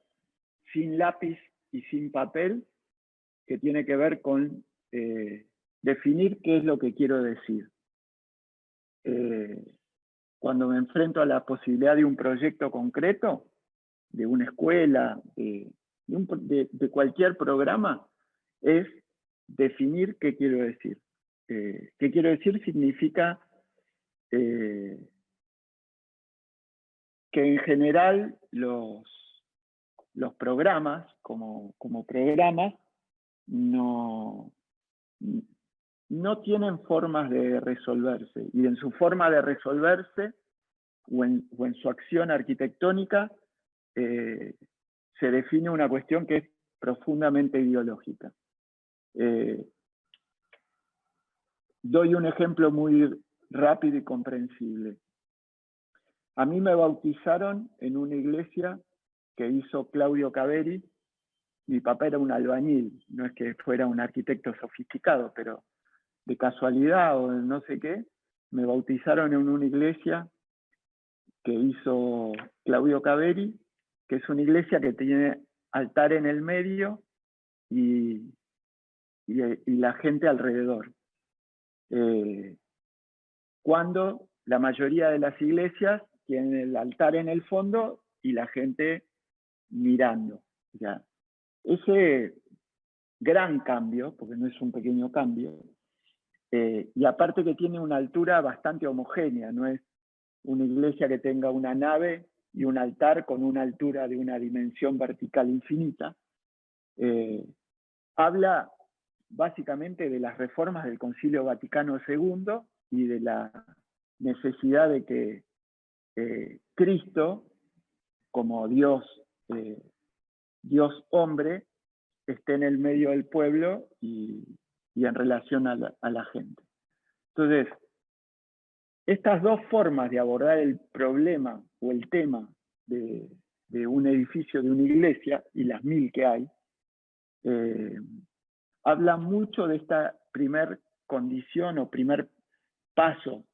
sin lápiz y sin papel, que tiene que ver con definir qué es lo que quiero decir. Cuando me enfrento a la posibilidad de un proyecto concreto, de una escuela, de cualquier programa, es definir qué quiero decir. ¿Qué quiero decir? Significa que en general los programas, como programas, no tienen formas de resolverse, y en su forma de resolverse o en su acción arquitectónica se define una cuestión que es profundamente ideológica. Doy un ejemplo muy rápido y comprensible. A mí me bautizaron en una iglesia que hizo Claudio Caveri. Mi papá era un albañil, no es que fuera un arquitecto sofisticado, pero de casualidad o de no sé qué, me bautizaron en una iglesia que hizo Claudio Caveri, que es una iglesia que tiene altar en el medio y la gente alrededor. Cuando la mayoría de las iglesias tienen el altar en el fondo y la gente mirando. Ya. Ese gran cambio, porque no es un pequeño cambio, y aparte que tiene una altura bastante homogénea, no es una iglesia que tenga una nave y un altar con una altura de una dimensión vertical infinita, habla básicamente de las reformas del Concilio Vaticano II y de la necesidad de que Cristo, como Dios hombre, esté en el medio del pueblo y en relación a la gente. Entonces, estas dos formas de abordar el problema o el tema de un edificio, de una iglesia, y las mil que hay, hablan mucho de esta primer condición o primer paso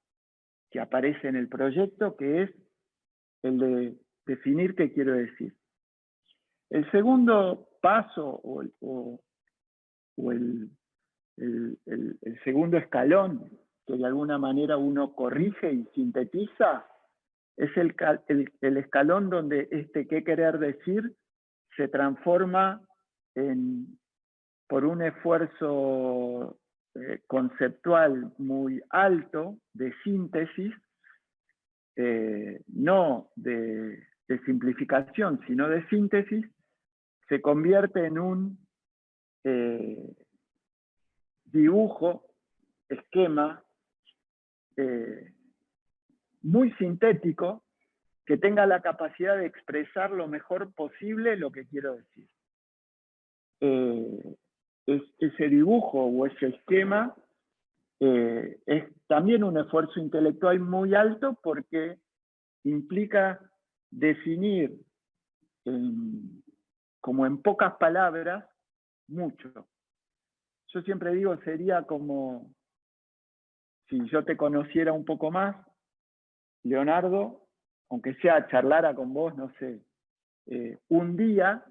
que aparece en el proyecto, que es el de definir qué quiero decir. El segundo paso o el segundo escalón, que de alguna manera uno corrige y sintetiza, es el escalón donde este qué querer decir se transforma por un esfuerzo conceptual muy alto de síntesis, no de simplificación, sino de síntesis, se convierte en un dibujo, esquema, muy sintético, que tenga la capacidad de expresar lo mejor posible lo que quiero decir. Ese dibujo o ese esquema es también un esfuerzo intelectual muy alto porque implica definir como en pocas palabras mucho. Yo siempre digo, sería como si yo te conociera un poco más, Leonardo, aunque sea charlara con vos, no sé, un día,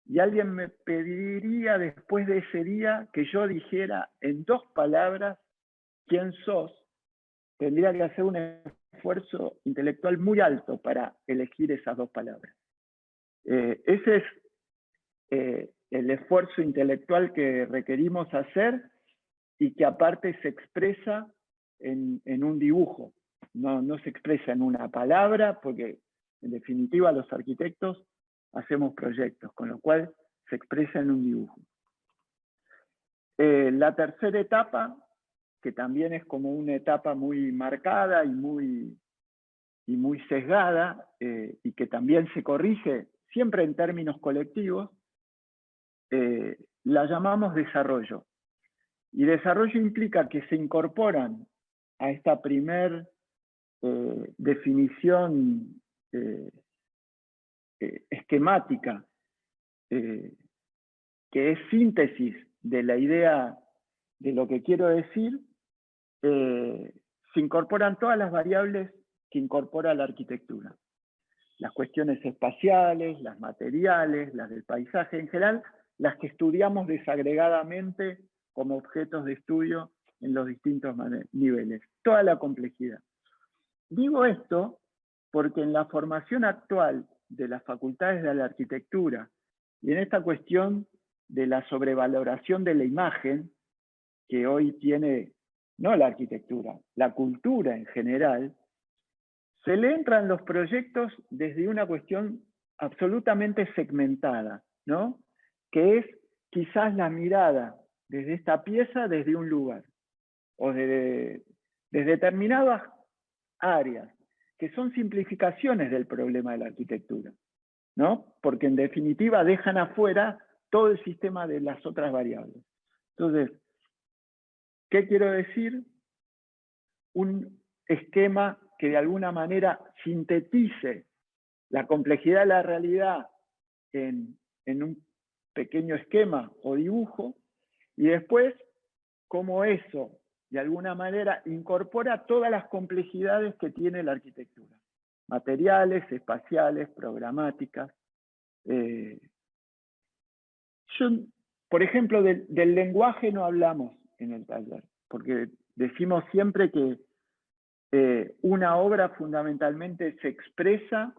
y alguien me pediría después de ese día que yo dijera en 2 palabras quién sos, tendría que hacer un esfuerzo intelectual muy alto para elegir esas 2 palabras. Ese es el esfuerzo intelectual que requerimos hacer y que aparte se expresa en un dibujo. No se expresa en una palabra, porque en definitiva los arquitectos hacemos proyectos, con lo cual se expresa en un dibujo. La tercera etapa, que también es como una etapa muy marcada y muy sesgada, y que también se corrige siempre en términos colectivos, la llamamos desarrollo. Y desarrollo implica que se incorporan a esta primer definición esquemática, que es síntesis de la idea de lo que quiero decir, se incorporan todas las variables que incorpora la arquitectura. Las cuestiones espaciales, las materiales, las del paisaje en general, las que estudiamos desagregadamente como objetos de estudio en los distintos niveles. Toda la complejidad. Digo esto porque en la formación actual de las facultades de la arquitectura y en esta cuestión de la sobrevaloración de la imagen que hoy tiene, no la arquitectura, la cultura en general, se le entran los proyectos desde una cuestión absolutamente segmentada, ¿no? Que es quizás la mirada desde esta pieza desde un lugar, o desde determinadas áreas, que son simplificaciones del problema de la arquitectura, ¿no? Porque en definitiva dejan afuera todo el sistema de las otras variables. Entonces, ¿qué quiero decir? Un esquema que de alguna manera sintetice la complejidad de la realidad en un pequeño esquema o dibujo, y después cómo eso de alguna manera incorpora todas las complejidades que tiene la arquitectura, materiales, espaciales, programáticas. Por ejemplo, del lenguaje no hablamos en el taller, porque decimos siempre que una obra fundamentalmente se expresa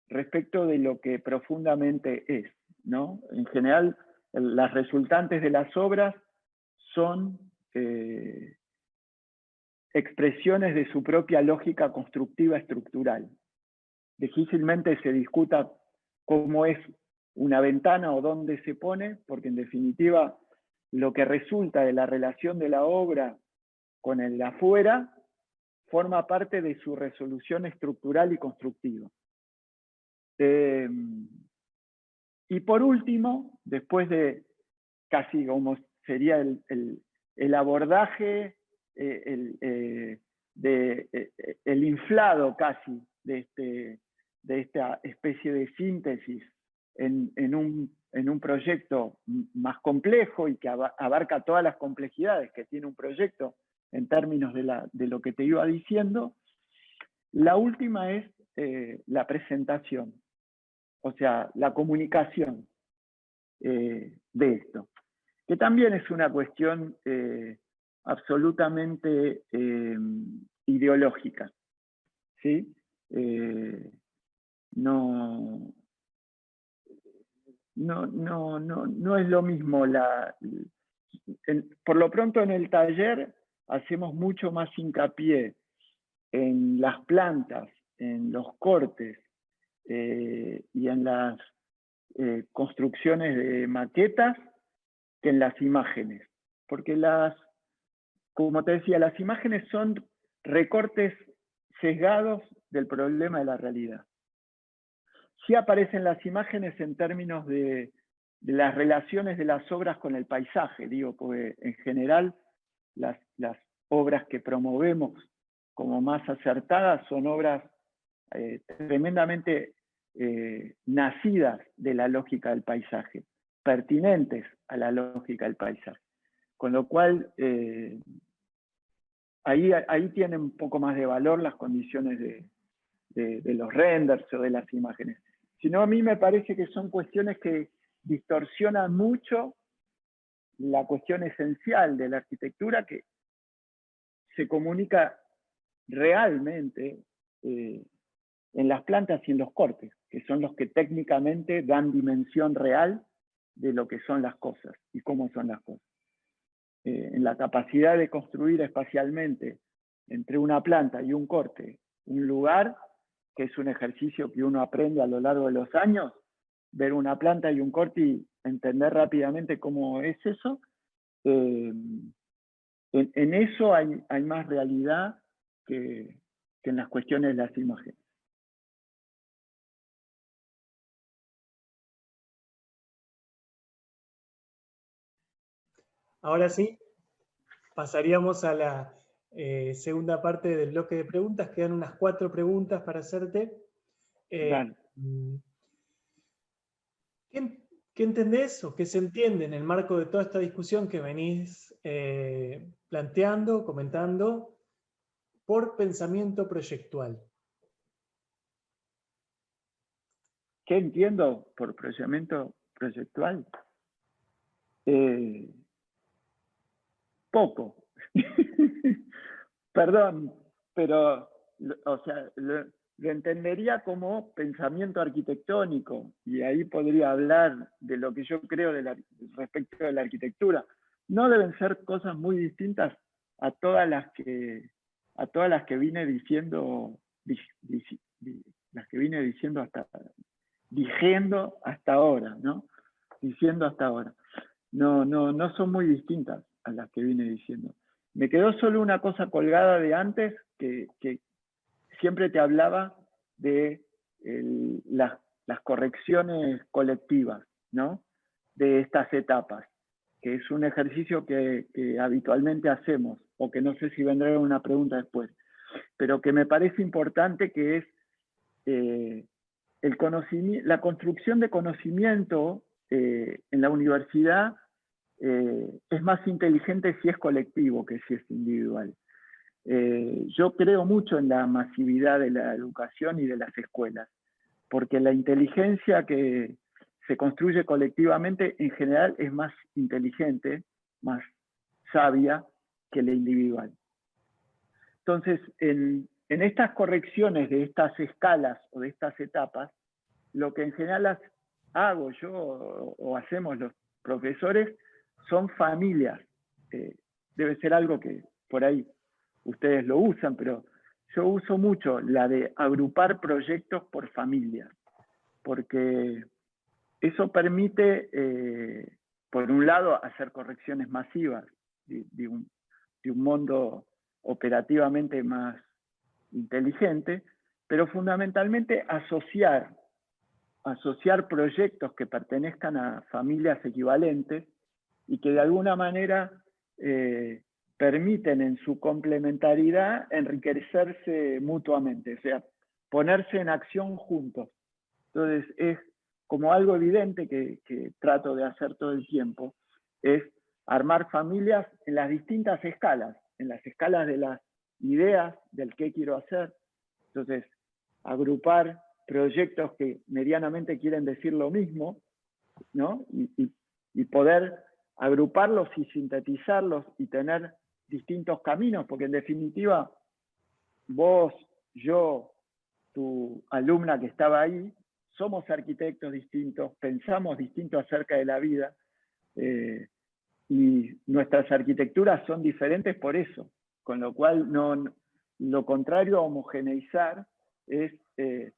respecto de lo que profundamente es, ¿no? En general, las resultantes de las obras son expresiones de su propia lógica constructiva estructural. Difícilmente se discuta cómo es una ventana o dónde se pone, porque en definitiva lo que resulta de la relación de la obra con el de afuera forma parte de su resolución estructural y constructiva. Y por último, después de casi como sería el abordaje, el inflado casi de esta especie de síntesis en un proyecto más complejo y que abarca todas las complejidades que tiene un proyecto en términos de lo que te iba diciendo, la última es la presentación, o sea, la comunicación de esto, que también es una cuestión absolutamente ideológica, ¿sí? No es lo mismo. Por lo pronto en el taller hacemos mucho más hincapié en las plantas, en los cortes y en las construcciones de maquetas que en las imágenes. Porque como te decía, las imágenes son recortes sesgados del problema de la realidad. Sí aparecen las imágenes en términos de las relaciones de las obras con el paisaje, digo, porque en general las obras que promovemos como más acertadas son obras tremendamente nacidas de la lógica del paisaje, pertinentes a la lógica del paisaje. Con lo cual, ahí tienen un poco más de valor las condiciones de los renders o de las imágenes. Si no, a mí me parece que son cuestiones que distorsionan mucho la cuestión esencial de la arquitectura, que se comunica realmente en las plantas y en los cortes, que son los que técnicamente dan dimensión real de lo que son las cosas y cómo son las cosas. En la capacidad de construir espacialmente entre una planta y un corte un lugar, que es un ejercicio que uno aprende a lo largo de los años, ver una planta y un corte y entender rápidamente cómo es eso, en eso hay más realidad que en las cuestiones de las imágenes. Ahora sí, pasaríamos a la segunda parte del bloque de preguntas. Quedan unas 4 preguntas para hacerte. Dale. ¿Qué entendés o qué se entiende en el marco de toda esta discusión que venís planteando, comentando, por pensamiento proyectual? ¿Qué entiendo por pensamiento proyectual? Poco. Perdón, pero o sea, lo entendería como pensamiento arquitectónico, y ahí podría hablar de lo que yo creo respecto de la arquitectura. No deben ser cosas muy distintas a todas las que vine diciendo, diciendo hasta ahora, ¿no? Diciendo hasta ahora. No son muy distintas a las que vine diciendo. Me quedó solo una cosa colgada de antes, que siempre te hablaba de las correcciones colectivas, ¿no? De estas etapas, que es un ejercicio que habitualmente hacemos, o que no sé si vendrá una pregunta después, pero que me parece importante, que es la construcción de conocimiento en la universidad. Es más inteligente si es colectivo que si es individual. Yo creo mucho en la masividad de la educación y de las escuelas, porque la inteligencia que se construye colectivamente en general es más inteligente, más sabia que la individual. Entonces, en estas correcciones de estas escalas o de estas etapas, lo que en general hago yo o hacemos los profesores son familias. Debe ser algo que por ahí ustedes lo usan, pero yo uso mucho la de agrupar proyectos por familias, porque eso permite, por un lado, hacer correcciones masivas de un mundo operativamente más inteligente, pero fundamentalmente asociar proyectos que pertenezcan a familias equivalentes y que de alguna manera permiten en su complementariedad enriquecerse mutuamente, o sea, ponerse en acción juntos. Entonces es como algo evidente que trato de hacer todo el tiempo, es armar familias en las distintas escalas, en las escalas de las ideas, del qué quiero hacer. Entonces, agrupar proyectos que medianamente quieren decir lo mismo, ¿no? Y poder agruparlos y sintetizarlos y tener distintos caminos, porque en definitiva, vos, yo, tu alumna que estaba ahí, somos arquitectos distintos, pensamos distinto acerca de la vida, y nuestras arquitecturas son diferentes por eso, con lo cual lo contrario a homogeneizar es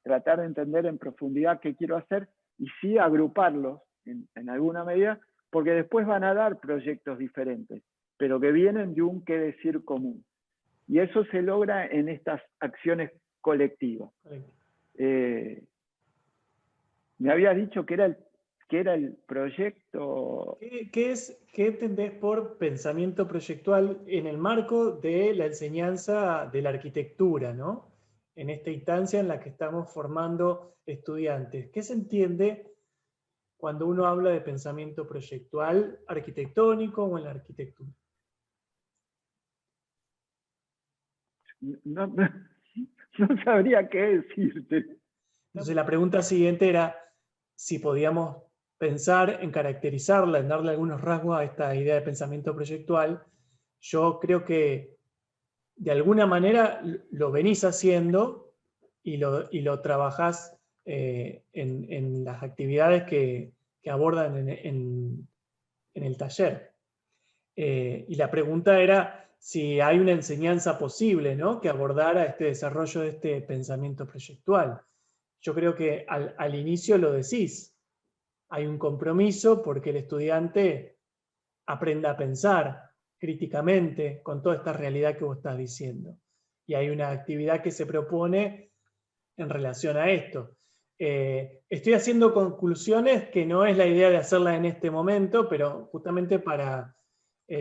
tratar de entender en profundidad qué quiero hacer y sí agruparlos en alguna medida, porque después van a dar proyectos diferentes, pero que vienen de un qué decir común. Y eso se logra en estas acciones colectivas. Me había dicho que era ¿Qué era el proyecto? ¿Qué entendés por pensamiento proyectual en el marco de la enseñanza de la arquitectura, ¿no? En esta instancia en la que estamos formando estudiantes. ¿Qué se entiende cuando uno habla de pensamiento proyectual arquitectónico o en la arquitectura? No, no sabría qué decirte. Entonces la pregunta siguiente era si podíamos pensar en caracterizarla, en darle algunos rasgos a esta idea de pensamiento proyectual. Yo creo que de alguna manera lo venís haciendo y lo trabajás en las actividades que abordan en el taller. Y la pregunta era si hay una enseñanza posible, ¿no?, que abordara este desarrollo de este pensamiento proyectual. Yo creo que al inicio lo decís, hay un compromiso porque el estudiante aprenda a pensar críticamente con toda esta realidad que vos estás diciendo. Y hay una actividad que se propone en relación a esto. Estoy haciendo conclusiones que no es la idea de hacerlas en este momento, pero justamente para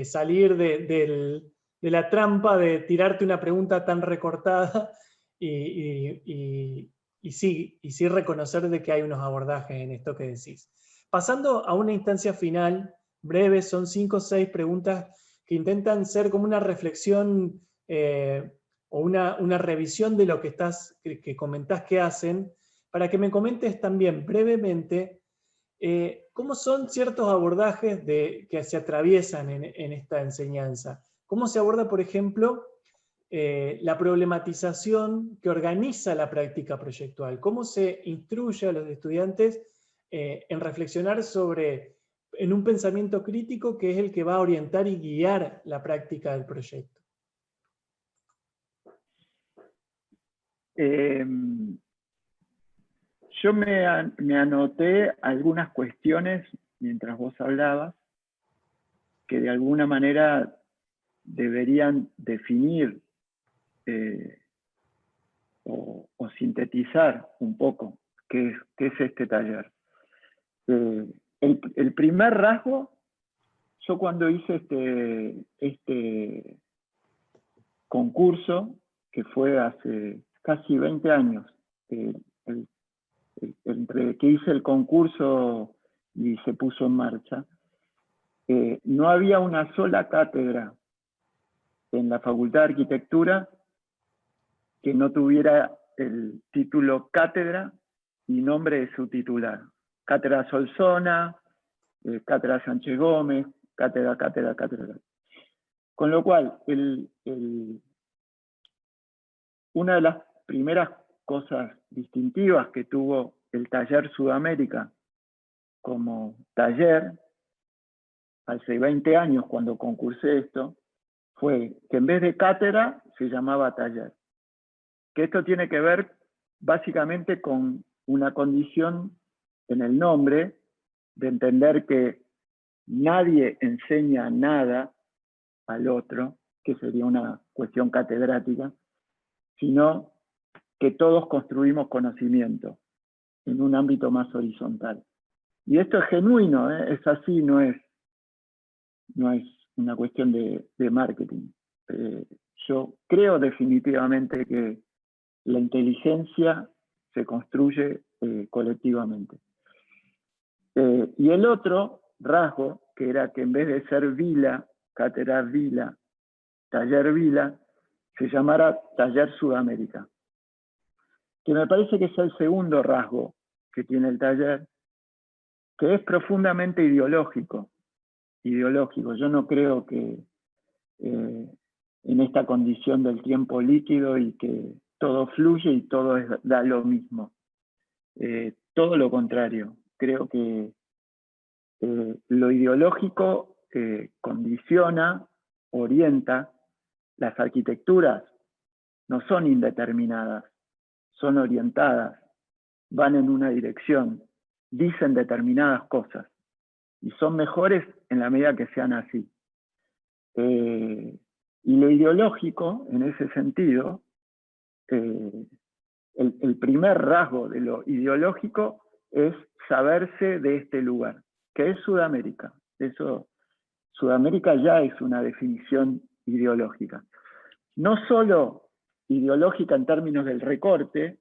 salir de la trampa de tirarte una pregunta tan recortada y sí reconocer de que hay unos abordajes en esto que decís. Pasando a una instancia final, breve, son 5 o 6 preguntas que intentan ser como una reflexión o una revisión de lo que comentás que hacen, para que me comentes también brevemente cómo son ciertos abordajes que se atraviesan en esta enseñanza. ¿Cómo se aborda, por ejemplo, la problematización que organiza la práctica proyectual? ¿Cómo se instruye a los estudiantes en reflexionar en un pensamiento crítico que es el que va a orientar y guiar la práctica del proyecto? Yo me anoté algunas cuestiones mientras vos hablabas que de alguna manera deberían definir o sintetizar un poco qué es este taller. El primer rasgo, yo cuando hice este concurso, que fue hace casi 20 años, entre que hice el concurso y se puso en marcha, no había una sola cátedra en la Facultad de Arquitectura que no tuviera el título cátedra y nombre de su titular. Cátedra Solsona, Cátedra Sánchez Gómez, cátedra. Con lo cual, una de las primeras cosas distintivas que tuvo el Taller Sudamérica como taller, hace 20 años cuando concursé esto, fue que en vez de cátedra se llamaba taller. Que esto tiene que ver básicamente con una condición en el nombre, de entender que nadie enseña nada al otro, que sería una cuestión catedrática, sino que todos construimos conocimiento en un ámbito más horizontal. Y esto es genuino, es así, no es una cuestión de marketing. Yo creo definitivamente que la inteligencia se construye colectivamente. Y el otro rasgo, que era que en vez de ser vila, cátedra vila, taller vila, se llamara Taller Sudamérica. Que me parece que es el segundo rasgo que tiene el taller, que es profundamente ideológico. Yo no creo que en esta condición del tiempo líquido y que todo fluye y todo da lo mismo. Todo lo contrario. Creo que lo ideológico condiciona, orienta. Las arquitecturas no son indeterminadas, son orientadas, van en una dirección, dicen determinadas cosas y son mejores en la medida que sean así. Y lo ideológico, en ese sentido, el primer rasgo de lo ideológico es saberse de este lugar, que es Sudamérica. Eso, Sudamérica ya es una definición ideológica. No solo ideológica en términos del recorte,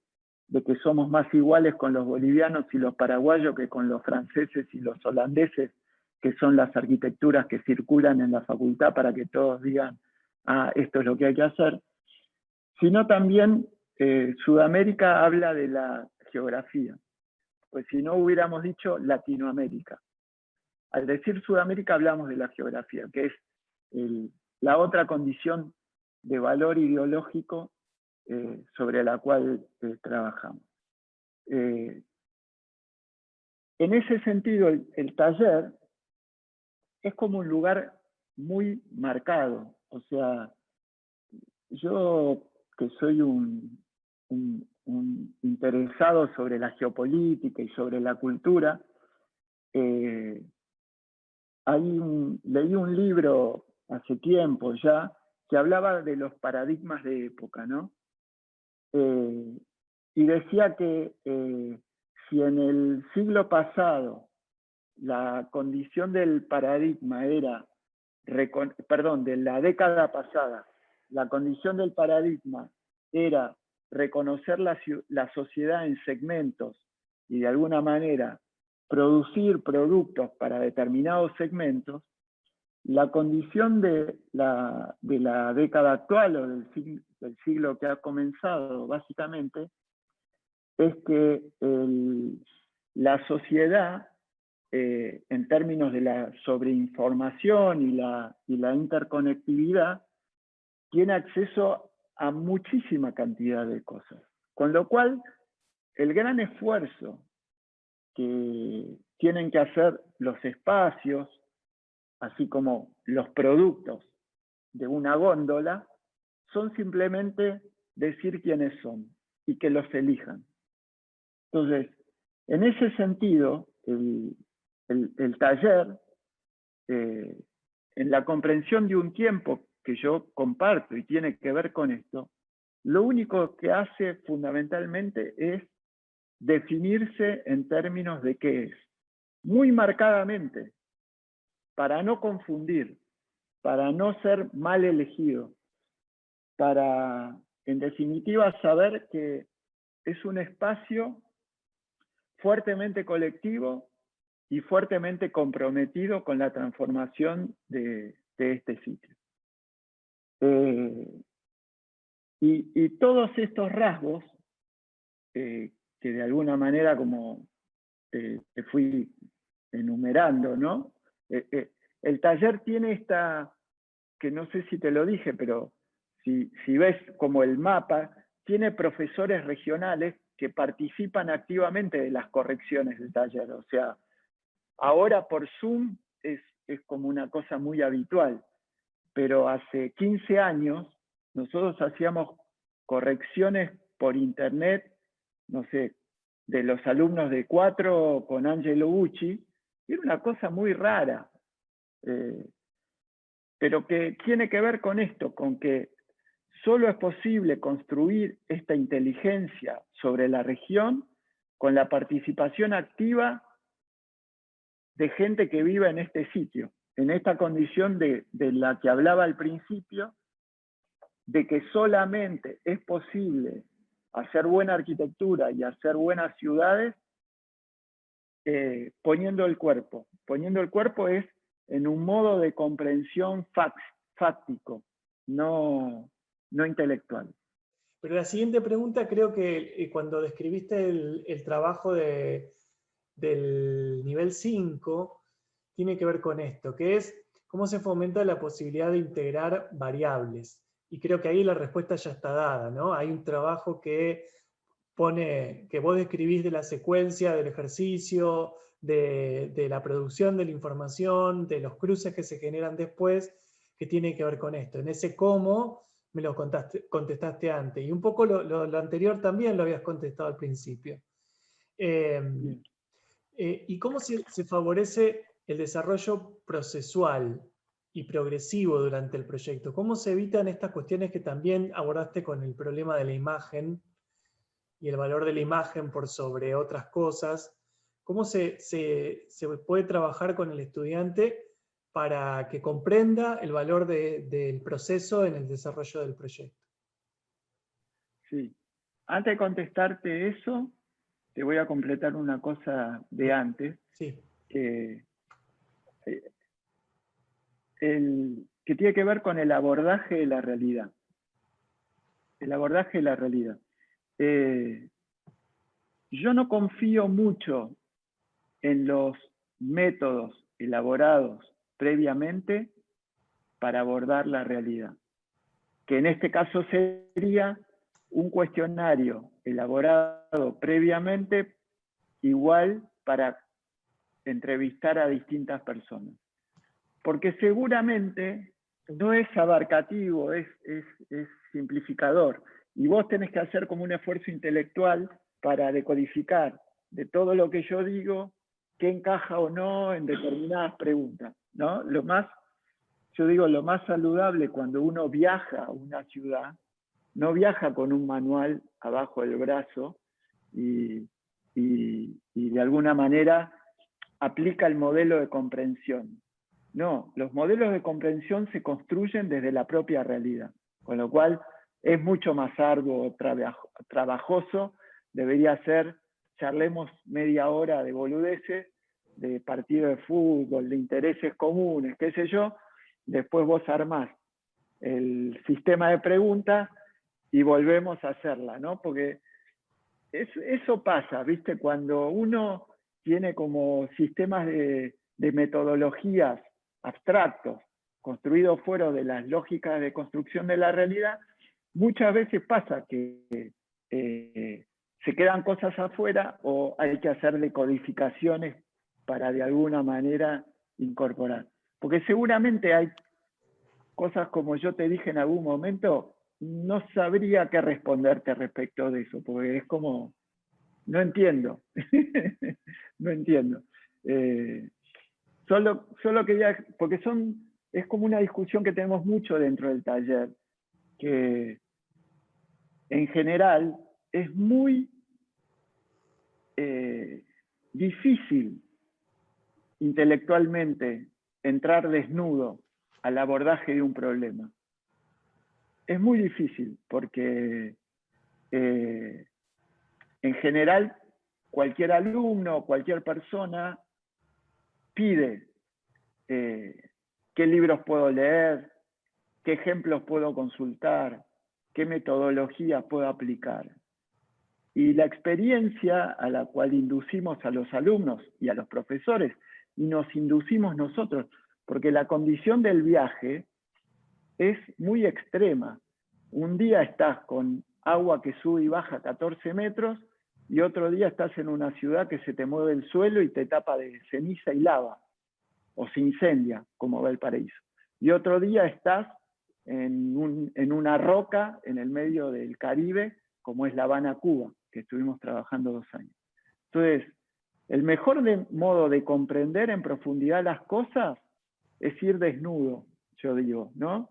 de que somos más iguales con los bolivianos y los paraguayos que con los franceses y los holandeses, que son las arquitecturas que circulan en la facultad para que todos digan, ah, esto es lo que hay que hacer, sino también Sudamérica habla de la geografía, pues si no hubiéramos dicho Latinoamérica. Al decir Sudamérica hablamos de la geografía, que es la otra condición de valor ideológico sobre la cual trabajamos. En ese sentido, el taller es como un lugar muy marcado. O sea, yo que soy un interesado sobre la geopolítica y sobre la cultura, leí un libro hace tiempo ya que hablaba de los paradigmas de época, ¿no? Y decía que si en el siglo pasado la condición del paradigma era, de la década pasada, la condición del paradigma era reconocer la sociedad en segmentos y de alguna manera producir productos para determinados segmentos, la condición de la década actual o del siglo que ha comenzado, básicamente, es que la sociedad, en términos de la sobreinformación y la interconectividad, tiene acceso a muchísima cantidad de cosas. Con lo cual, el gran esfuerzo que tienen que hacer los espacios, así como los productos de una góndola, son simplemente decir quiénes son y que los elijan. Entonces, en ese sentido, el taller, en la comprensión de un tiempo que yo comparto y tiene que ver con esto, lo único que hace fundamentalmente es definirse en términos de qué es. Muy marcadamente, para no confundir, para no ser mal elegido, para, en definitiva, saber que es un espacio fuertemente colectivo y fuertemente comprometido con la transformación de este sitio. Y todos estos rasgos, que de alguna manera, como te fui enumerando, ¿no? El taller tiene esta, que no sé si te lo dije, pero si ves como el mapa, tiene profesores regionales que participan activamente de las correcciones del taller. O sea, ahora por Zoom es como una cosa muy habitual, pero hace 15 años nosotros hacíamos correcciones por internet, no sé, de los alumnos de 4 con Angelo Bucci, y era una cosa muy rara, pero que tiene que ver con esto, con que solo es posible construir esta inteligencia sobre la región con la participación activa de gente que viva en este sitio, en esta condición de la que hablaba al principio, de que solamente es posible hacer buena arquitectura y hacer buenas ciudades poniendo el cuerpo. Poniendo el cuerpo es en un modo de comprensión fáctico, no intelectual. Pero la siguiente pregunta, creo que cuando describiste el trabajo del nivel 5, tiene que ver con esto, que es cómo se fomenta la posibilidad de integrar variables. Y creo que ahí la respuesta ya está dada, ¿no? Hay un trabajo que vos describís de la secuencia del ejercicio, de la producción de la información, de los cruces que se generan después, que tiene que ver con esto. En ese cómo me lo contestaste antes. Y un poco lo anterior también lo habías contestado al principio. ¿Y cómo se favorece el desarrollo procesual y progresivo durante el proyecto? ¿Cómo se evitan estas cuestiones que también abordaste con el problema de la imagen y el valor de la imagen por sobre otras cosas? ¿Cómo se puede trabajar con el estudiante para que comprenda el valor del proceso en el desarrollo del proyecto? Sí. Antes de contestarte eso, te voy a completar una cosa de antes. Sí. Que tiene que ver con el abordaje de la realidad. El abordaje de la realidad. Yo no confío mucho en los métodos elaborados previamente para abordar la realidad, que en este caso sería un cuestionario elaborado previamente igual para entrevistar a distintas personas. Porque seguramente no es abarcativo, es simplificador. Y vos tenés que hacer como un esfuerzo intelectual para decodificar de todo lo que yo digo, qué encaja o no en determinadas preguntas, ¿no? Yo digo, lo más saludable cuando uno viaja a una ciudad, no viaja con un manual abajo del brazo y de alguna manera aplica el modelo de comprensión. No, los modelos de comprensión se construyen desde la propia realidad, con lo cual es mucho más arduo, trabajoso, debería ser, charlemos media hora de boludeces, de partido de fútbol, de intereses comunes, qué sé yo, después vos armás el sistema de preguntas y volvemos a hacerla, ¿no? Porque eso pasa, ¿viste? Cuando uno tiene como sistemas de metodologías abstractos, construidos fuera de las lógicas de construcción de la realidad, muchas veces pasa que se quedan cosas afuera o hay que hacerle codificaciones para de alguna manera incorporar. Porque seguramente hay cosas como yo te dije en algún momento, no sabría qué responderte respecto de eso, porque es como, no entiendo, no entiendo. Solo quería, porque es como una discusión que tenemos mucho dentro del taller, que en general es muy difícil intelectualmente entrar desnudo al abordaje de un problema. Es muy difícil porque en general cualquier alumno, cualquier persona pide qué libros puedo leer, qué ejemplos puedo consultar, qué metodologías puedo aplicar. Y la experiencia a la cual inducimos a los alumnos y a los profesores, y nos inducimos nosotros, porque la condición del viaje es muy extrema. Un día estás con agua que sube y baja 14 metros, y otro día estás en una ciudad que se te mueve el suelo y te tapa de ceniza y lava, o se incendia, como Valparaíso. Y otro día estás en una roca en el medio del Caribe, como es La Habana, Cuba, que estuvimos trabajando 2 años. Entonces, el mejor modo de comprender en profundidad las cosas es ir desnudo, yo digo, ¿no?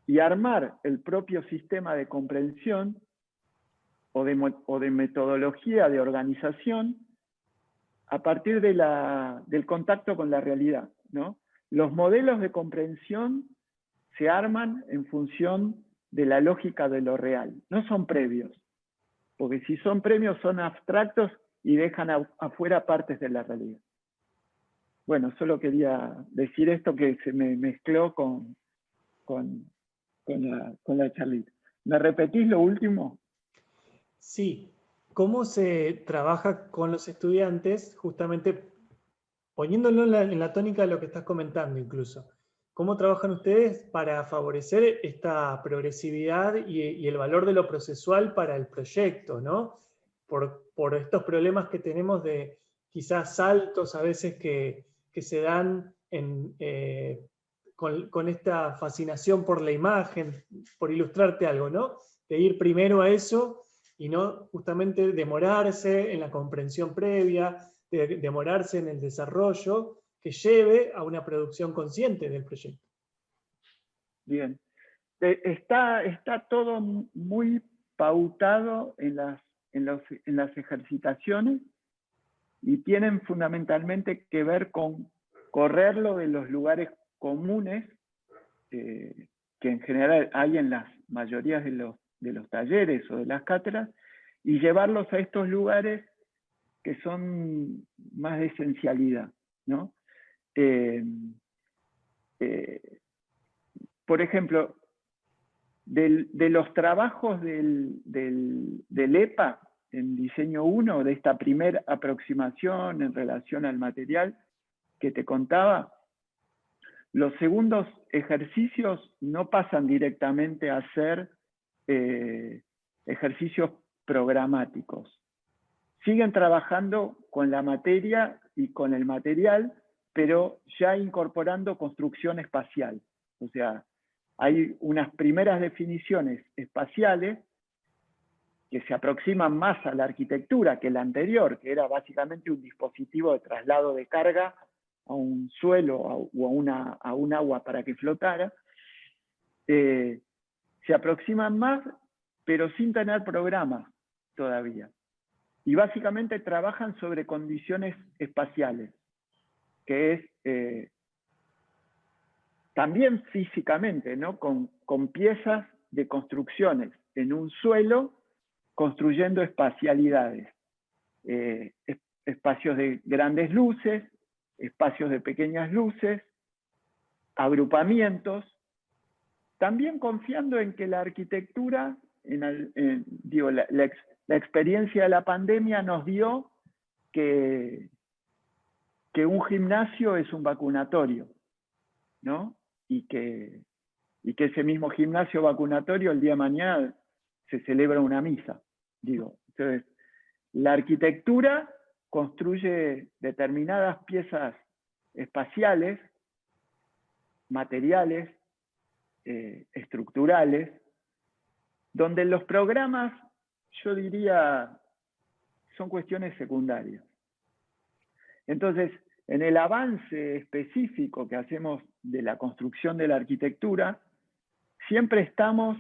Y armar el propio sistema de comprensión o de metodología de organización a partir del contacto con la realidad, ¿no? Los modelos de comprensión se arman en función de la lógica de lo real, no son previos, porque si son previos son abstractos y dejan afuera partes de la realidad. Bueno, solo quería decir esto que se me mezcló con la charlita. ¿Me repetís lo último? Sí. ¿Cómo se trabaja con los estudiantes, justamente poniéndolo en la tónica de lo que estás comentando incluso? ¿Cómo trabajan ustedes para favorecer esta progresividad y el valor de lo procesual para el proyecto, ¿no? Por estos problemas que tenemos de quizás saltos a veces que se dan con esta fascinación por la imagen, por ilustrarte algo, ¿no? De ir primero a eso y no justamente demorarse en la comprensión previa, demorarse en el desarrollo que lleve a una producción consciente del proyecto. Bien. Está todo muy pautado en las ejercitaciones y tienen fundamentalmente que ver con correrlo de los lugares comunes que en general hay en las mayorías de los talleres o de las cátedras, y llevarlos a estos lugares que son más de esencialidad, ¿no? Por ejemplo, de los trabajos del EPA en diseño 1, de esta primera aproximación en relación al material que te contaba, los segundos ejercicios no pasan directamente a ser ejercicios programáticos. Siguen trabajando con la materia y con el material, pero ya incorporando construcción espacial. O sea, hay unas primeras definiciones espaciales que se aproximan más a la arquitectura que la anterior, que era básicamente un dispositivo de traslado de carga a un suelo o a un agua para que flotara. Se aproximan más, pero sin tener programas todavía. Y básicamente trabajan sobre condiciones espaciales, que es también físicamente, ¿no? Con piezas de construcciones en un suelo, construyendo espacialidades. Espacios de grandes luces, espacios de pequeñas luces, agrupamientos, también confiando en que la arquitectura, la experiencia de la pandemia nos dio que un gimnasio es un vacunatorio, ¿no? Y que ese mismo gimnasio vacunatorio el día de mañana se celebra una misa. Entonces, la arquitectura construye determinadas piezas espaciales, materiales, estructurales, donde los programas, yo diría, son cuestiones secundarias. Entonces, en el avance específico que hacemos de la construcción de la arquitectura, siempre estamos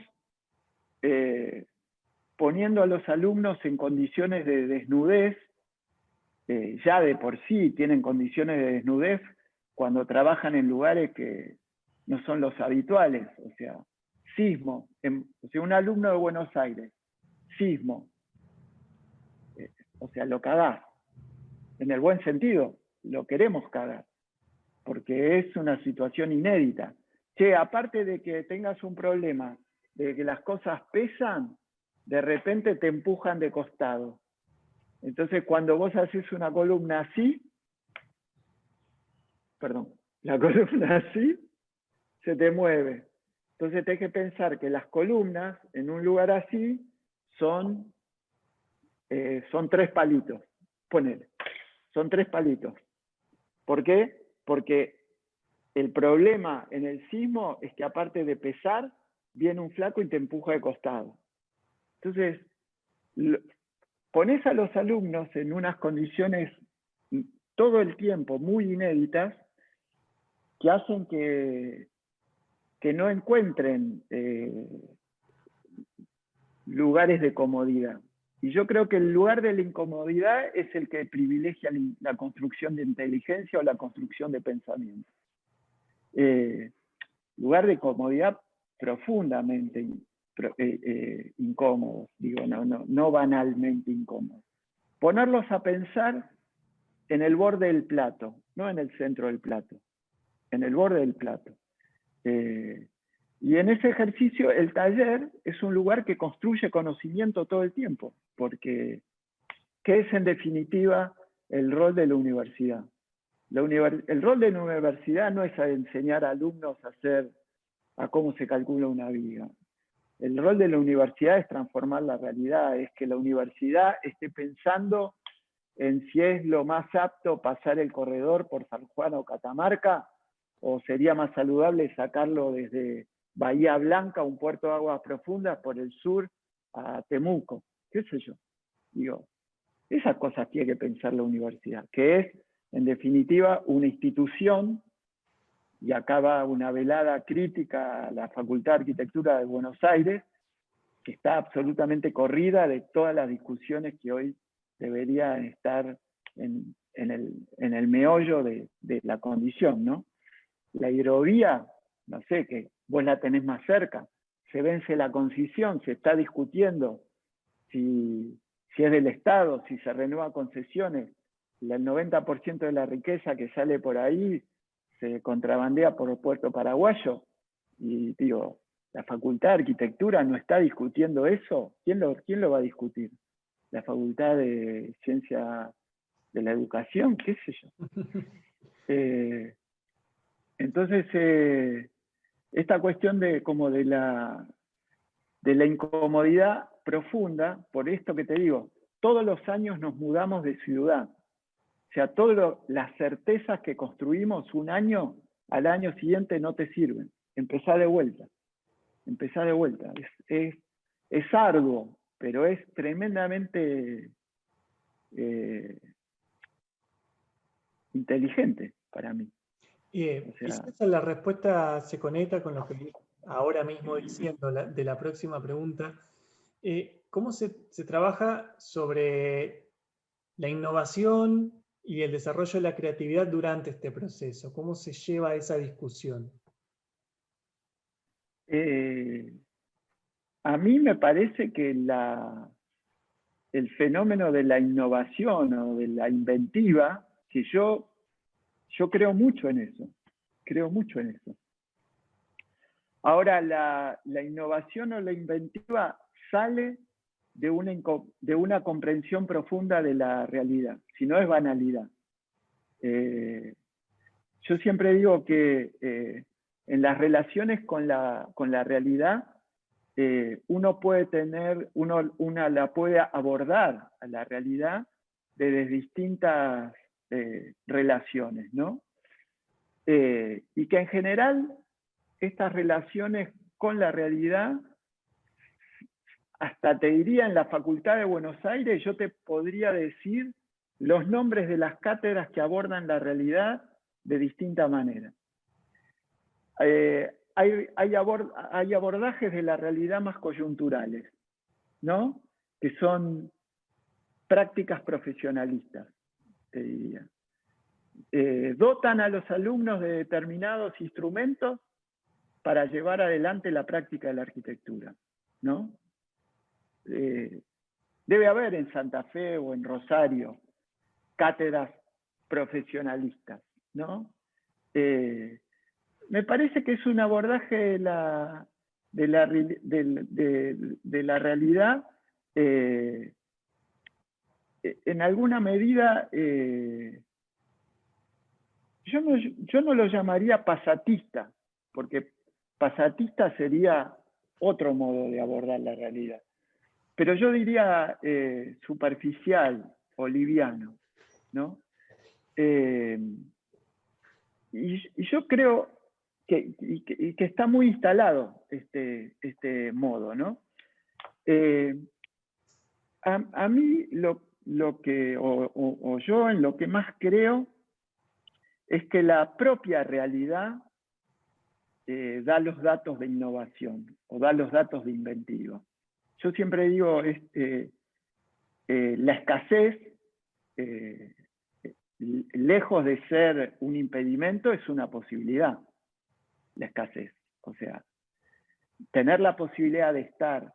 poniendo a los alumnos en condiciones de desnudez, ya de por sí tienen condiciones de desnudez cuando trabajan en lugares que no son los habituales, o sea, sismo, o sea, un alumno de Buenos Aires, sismo, o sea, lo cagás, en el buen sentido, lo queremos cagar, porque es una situación inédita. Che, aparte de que tengas un problema, de que las cosas pesan, de repente te empujan de costado. Entonces, cuando vos haces una columna así, la columna así, se te mueve. Entonces tenés que pensar que las columnas, en un lugar así, son 3 palitos. Ponele, son 3 palitos. ¿Por qué? Porque el problema en el sismo es que aparte de pesar, viene un flaco y te empuja de costado. Entonces, pones a los alumnos en unas condiciones todo el tiempo muy inéditas que hacen que no encuentren lugares de comodidad. Y yo creo que el lugar de la incomodidad es el que privilegia la construcción de inteligencia o la construcción de pensamiento. Lugar de comodidad profundamente incómodos, digo, no banalmente incómodos. Ponerlos a pensar en el borde del plato, no en el centro del plato, en el borde del plato. Y en ese ejercicio el taller es un lugar que construye conocimiento todo el tiempo, porque ¿qué es en definitiva el rol de la universidad? El rol de la universidad no es enseñar a alumnos a cómo se calcula una viga. El rol de la universidad es transformar la realidad, es que la universidad esté pensando en si es lo más apto pasar el corredor por San Juan o Catamarca, o sería más saludable sacarlo desde Bahía Blanca, un puerto de aguas profundas, por el sur a Temuco, qué sé yo. Digo, esas cosas tiene que pensar la universidad, que es, en definitiva, una institución, y acá va una velada crítica a la Facultad de Arquitectura de Buenos Aires, que está absolutamente corrida de todas las discusiones que hoy deberían estar en el meollo de la condición, ¿no? La hidrovía, no sé, que vos la tenés más cerca, se vence la concesión, se está discutiendo si es del Estado, si se renueva concesiones, el 90% de la riqueza que sale por ahí se contrabandea por el puerto paraguayo, y digo, la Facultad de Arquitectura no está discutiendo eso. ¿Quién lo va a discutir? ¿La Facultad de Ciencia de la Educación? ¿Qué sé yo? Entonces, esta cuestión de la incomodidad profunda, por esto que te digo, todos los años nos mudamos de ciudad. O sea, todas las certezas que construimos un año, al año siguiente no te sirven. Empezá de vuelta. Empezá de vuelta. Es arduo, pero es tremendamente inteligente para mí. Y O sea, quizás la respuesta se conecta con lo que ahora mismo diciendo de la próxima pregunta. ¿Cómo se trabaja sobre la innovación y el desarrollo de la creatividad durante este proceso? ¿Cómo se lleva esa discusión? a mí me parece que el fenómeno de la innovación o de la inventiva, que yo creo mucho en eso. Creo mucho en eso. Ahora, la innovación o la inventiva sale de una comprensión profunda de la realidad, si no es banalidad. Yo siempre digo que en las relaciones con la realidad, una la puede abordar a la realidad desde distintas relaciones, ¿no? Y que en general estas relaciones con la realidad, hasta te diría en la Facultad de Buenos Aires, yo te podría decir los nombres de las cátedras que abordan la realidad de distinta manera. Hay abordajes de la realidad más coyunturales, ¿no? Que son prácticas profesionalistas, te diría. Dotan a los alumnos de determinados instrumentos para llevar adelante la práctica de la arquitectura, ¿no? Debe haber en Santa Fe o en Rosario cátedras profesionalistas, ¿no? Me parece que es un abordaje de la realidad en alguna medida, yo no lo llamaría pasatista, porque pasatista sería otro modo de abordar la realidad. Pero yo diría superficial o liviano, ¿no? Y yo creo que está muy instalado este modo, ¿no? A mí lo que, o yo en lo que más creo, es que la propia realidad da los datos de innovación o da los datos de inventiva. Yo siempre digo, la escasez, lejos de ser un impedimento, es una posibilidad, la escasez. O sea, tener la posibilidad de estar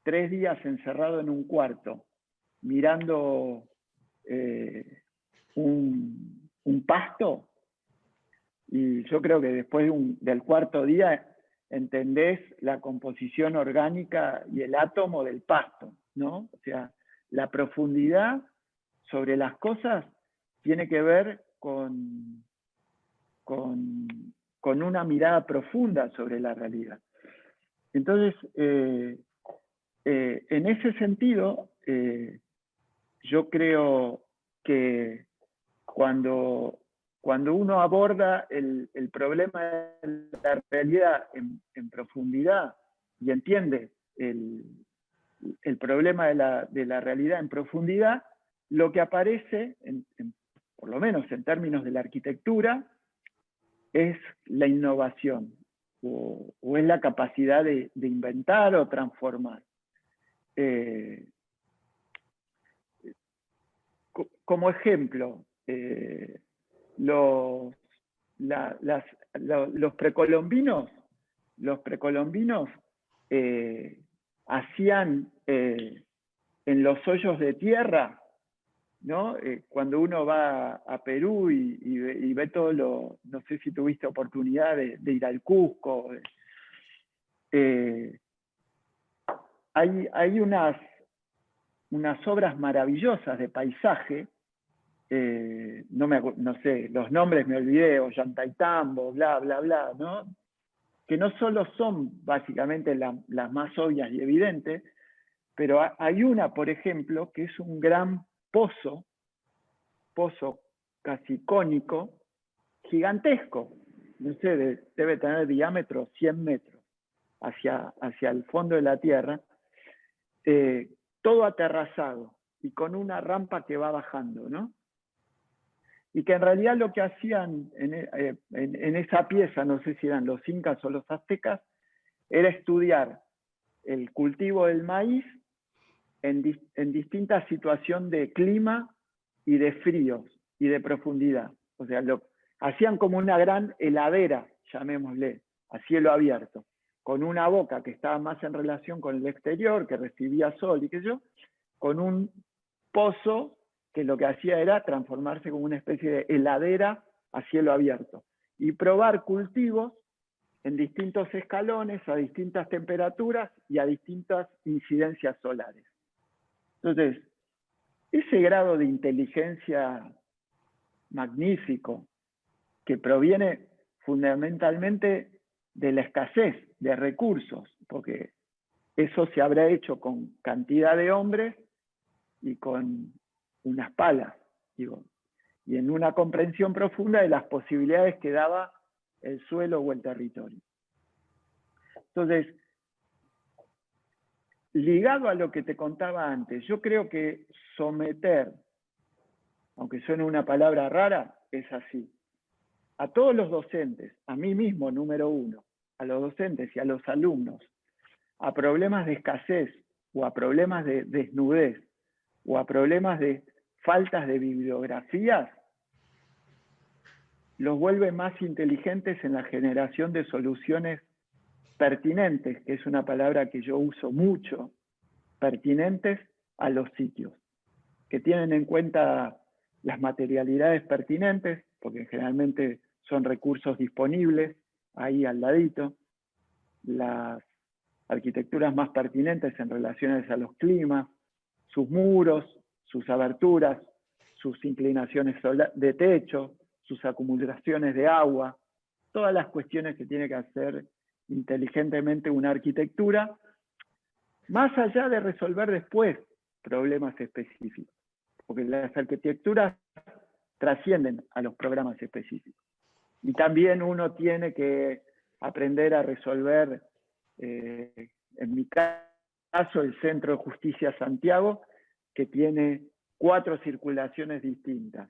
3 días encerrado en un cuarto, mirando un pasto, y yo creo que después del cuarto día entendés la composición orgánica y el átomo del pasto, ¿no? O sea, la profundidad sobre las cosas tiene que ver con una mirada profunda sobre la realidad. Entonces, en ese sentido, yo creo que cuando uno aborda el problema de la realidad en profundidad y entiende el problema de la realidad en profundidad, lo que aparece, por lo menos en términos de la arquitectura, es la innovación o es la capacidad de inventar o transformar. como ejemplo, los precolombinos, hacían en los hoyos de tierra, ¿no? Cuando uno va a Perú y ve todo no sé si tuviste oportunidad de ir al Cusco. Hay unas obras maravillosas de paisaje, no sé, los nombres me olvidé, Ollantaytambo, bla, bla, bla, ¿no? Que no solo son básicamente las más obvias y evidentes, pero hay una, por ejemplo, que es un gran pozo casi cónico, gigantesco, no sé, debe tener diámetro 100 metros hacia el fondo de la Tierra, todo aterrazado y con una rampa que va bajando, ¿no? Y que en realidad lo que hacían en esa pieza, no sé si eran los incas o los aztecas, era estudiar el cultivo del maíz en distintas situaciones de clima y de fríos y de profundidad. O sea, hacían como una gran heladera, llamémosle, a cielo abierto, con una boca que estaba más en relación con el exterior, que recibía sol y qué sé yo, con un pozo que lo que hacía era transformarse como una especie de heladera a cielo abierto, y probar cultivos en distintos escalones, a distintas temperaturas y a distintas incidencias solares. Entonces, ese grado de inteligencia magnífico, que proviene fundamentalmente de la escasez de recursos, porque eso se habrá hecho con cantidad de hombres y con unas palas, digo, y en una comprensión profunda de las posibilidades que daba el suelo o el territorio. Entonces, ligado a lo que te contaba antes, yo creo que someter, aunque suene una palabra rara, es así. A todos los docentes, a mí mismo, número uno, a los docentes y a los alumnos, a problemas de escasez o a problemas de desnudez o a problemas de faltas de bibliografías, los vuelve más inteligentes en la generación de soluciones pertinentes, que es una palabra que yo uso mucho, pertinentes a los sitios, que tienen en cuenta las materialidades pertinentes, porque generalmente son recursos disponibles ahí al ladito, las arquitecturas más pertinentes en relaciones a los climas, sus muros, sus aberturas, sus inclinaciones de techo, sus acumulaciones de agua, todas las cuestiones que tiene que hacer inteligentemente una arquitectura, más allá de resolver después problemas específicos, porque las arquitecturas trascienden a los programas específicos. Y también uno tiene que aprender a resolver, en mi caso, el Centro de Justicia Santiago, que tiene 4 circulaciones distintas.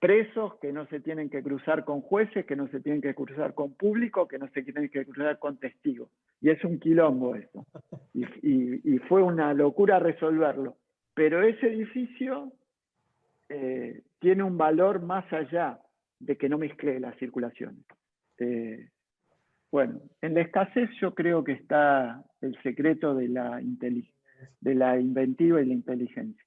Presos que no se tienen que cruzar con jueces, que no se tienen que cruzar con público, que no se tienen que cruzar con testigos. Y es un quilombo eso. Y fue una locura resolverlo. Pero ese edificio tiene un valor más allá de que no mezcle las circulaciones. Bueno, en la escasez yo creo que está el secreto de la inventiva y la inteligencia.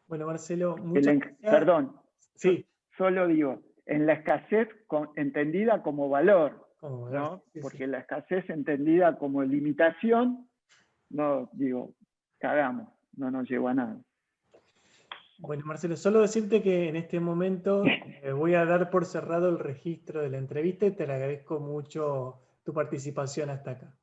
Bueno, Marcelo, muchas gracias. Perdón, sí. Solo digo, en la escasez entendida como valor, ¿no? Sí, porque sí. la escasez entendida como limitación, no, digo, cagamos, no nos lleva a nada. Bueno, Marcelo, solo decirte que en este momento voy a dar por cerrado el registro de la entrevista y te le agradezco mucho tu participación hasta acá.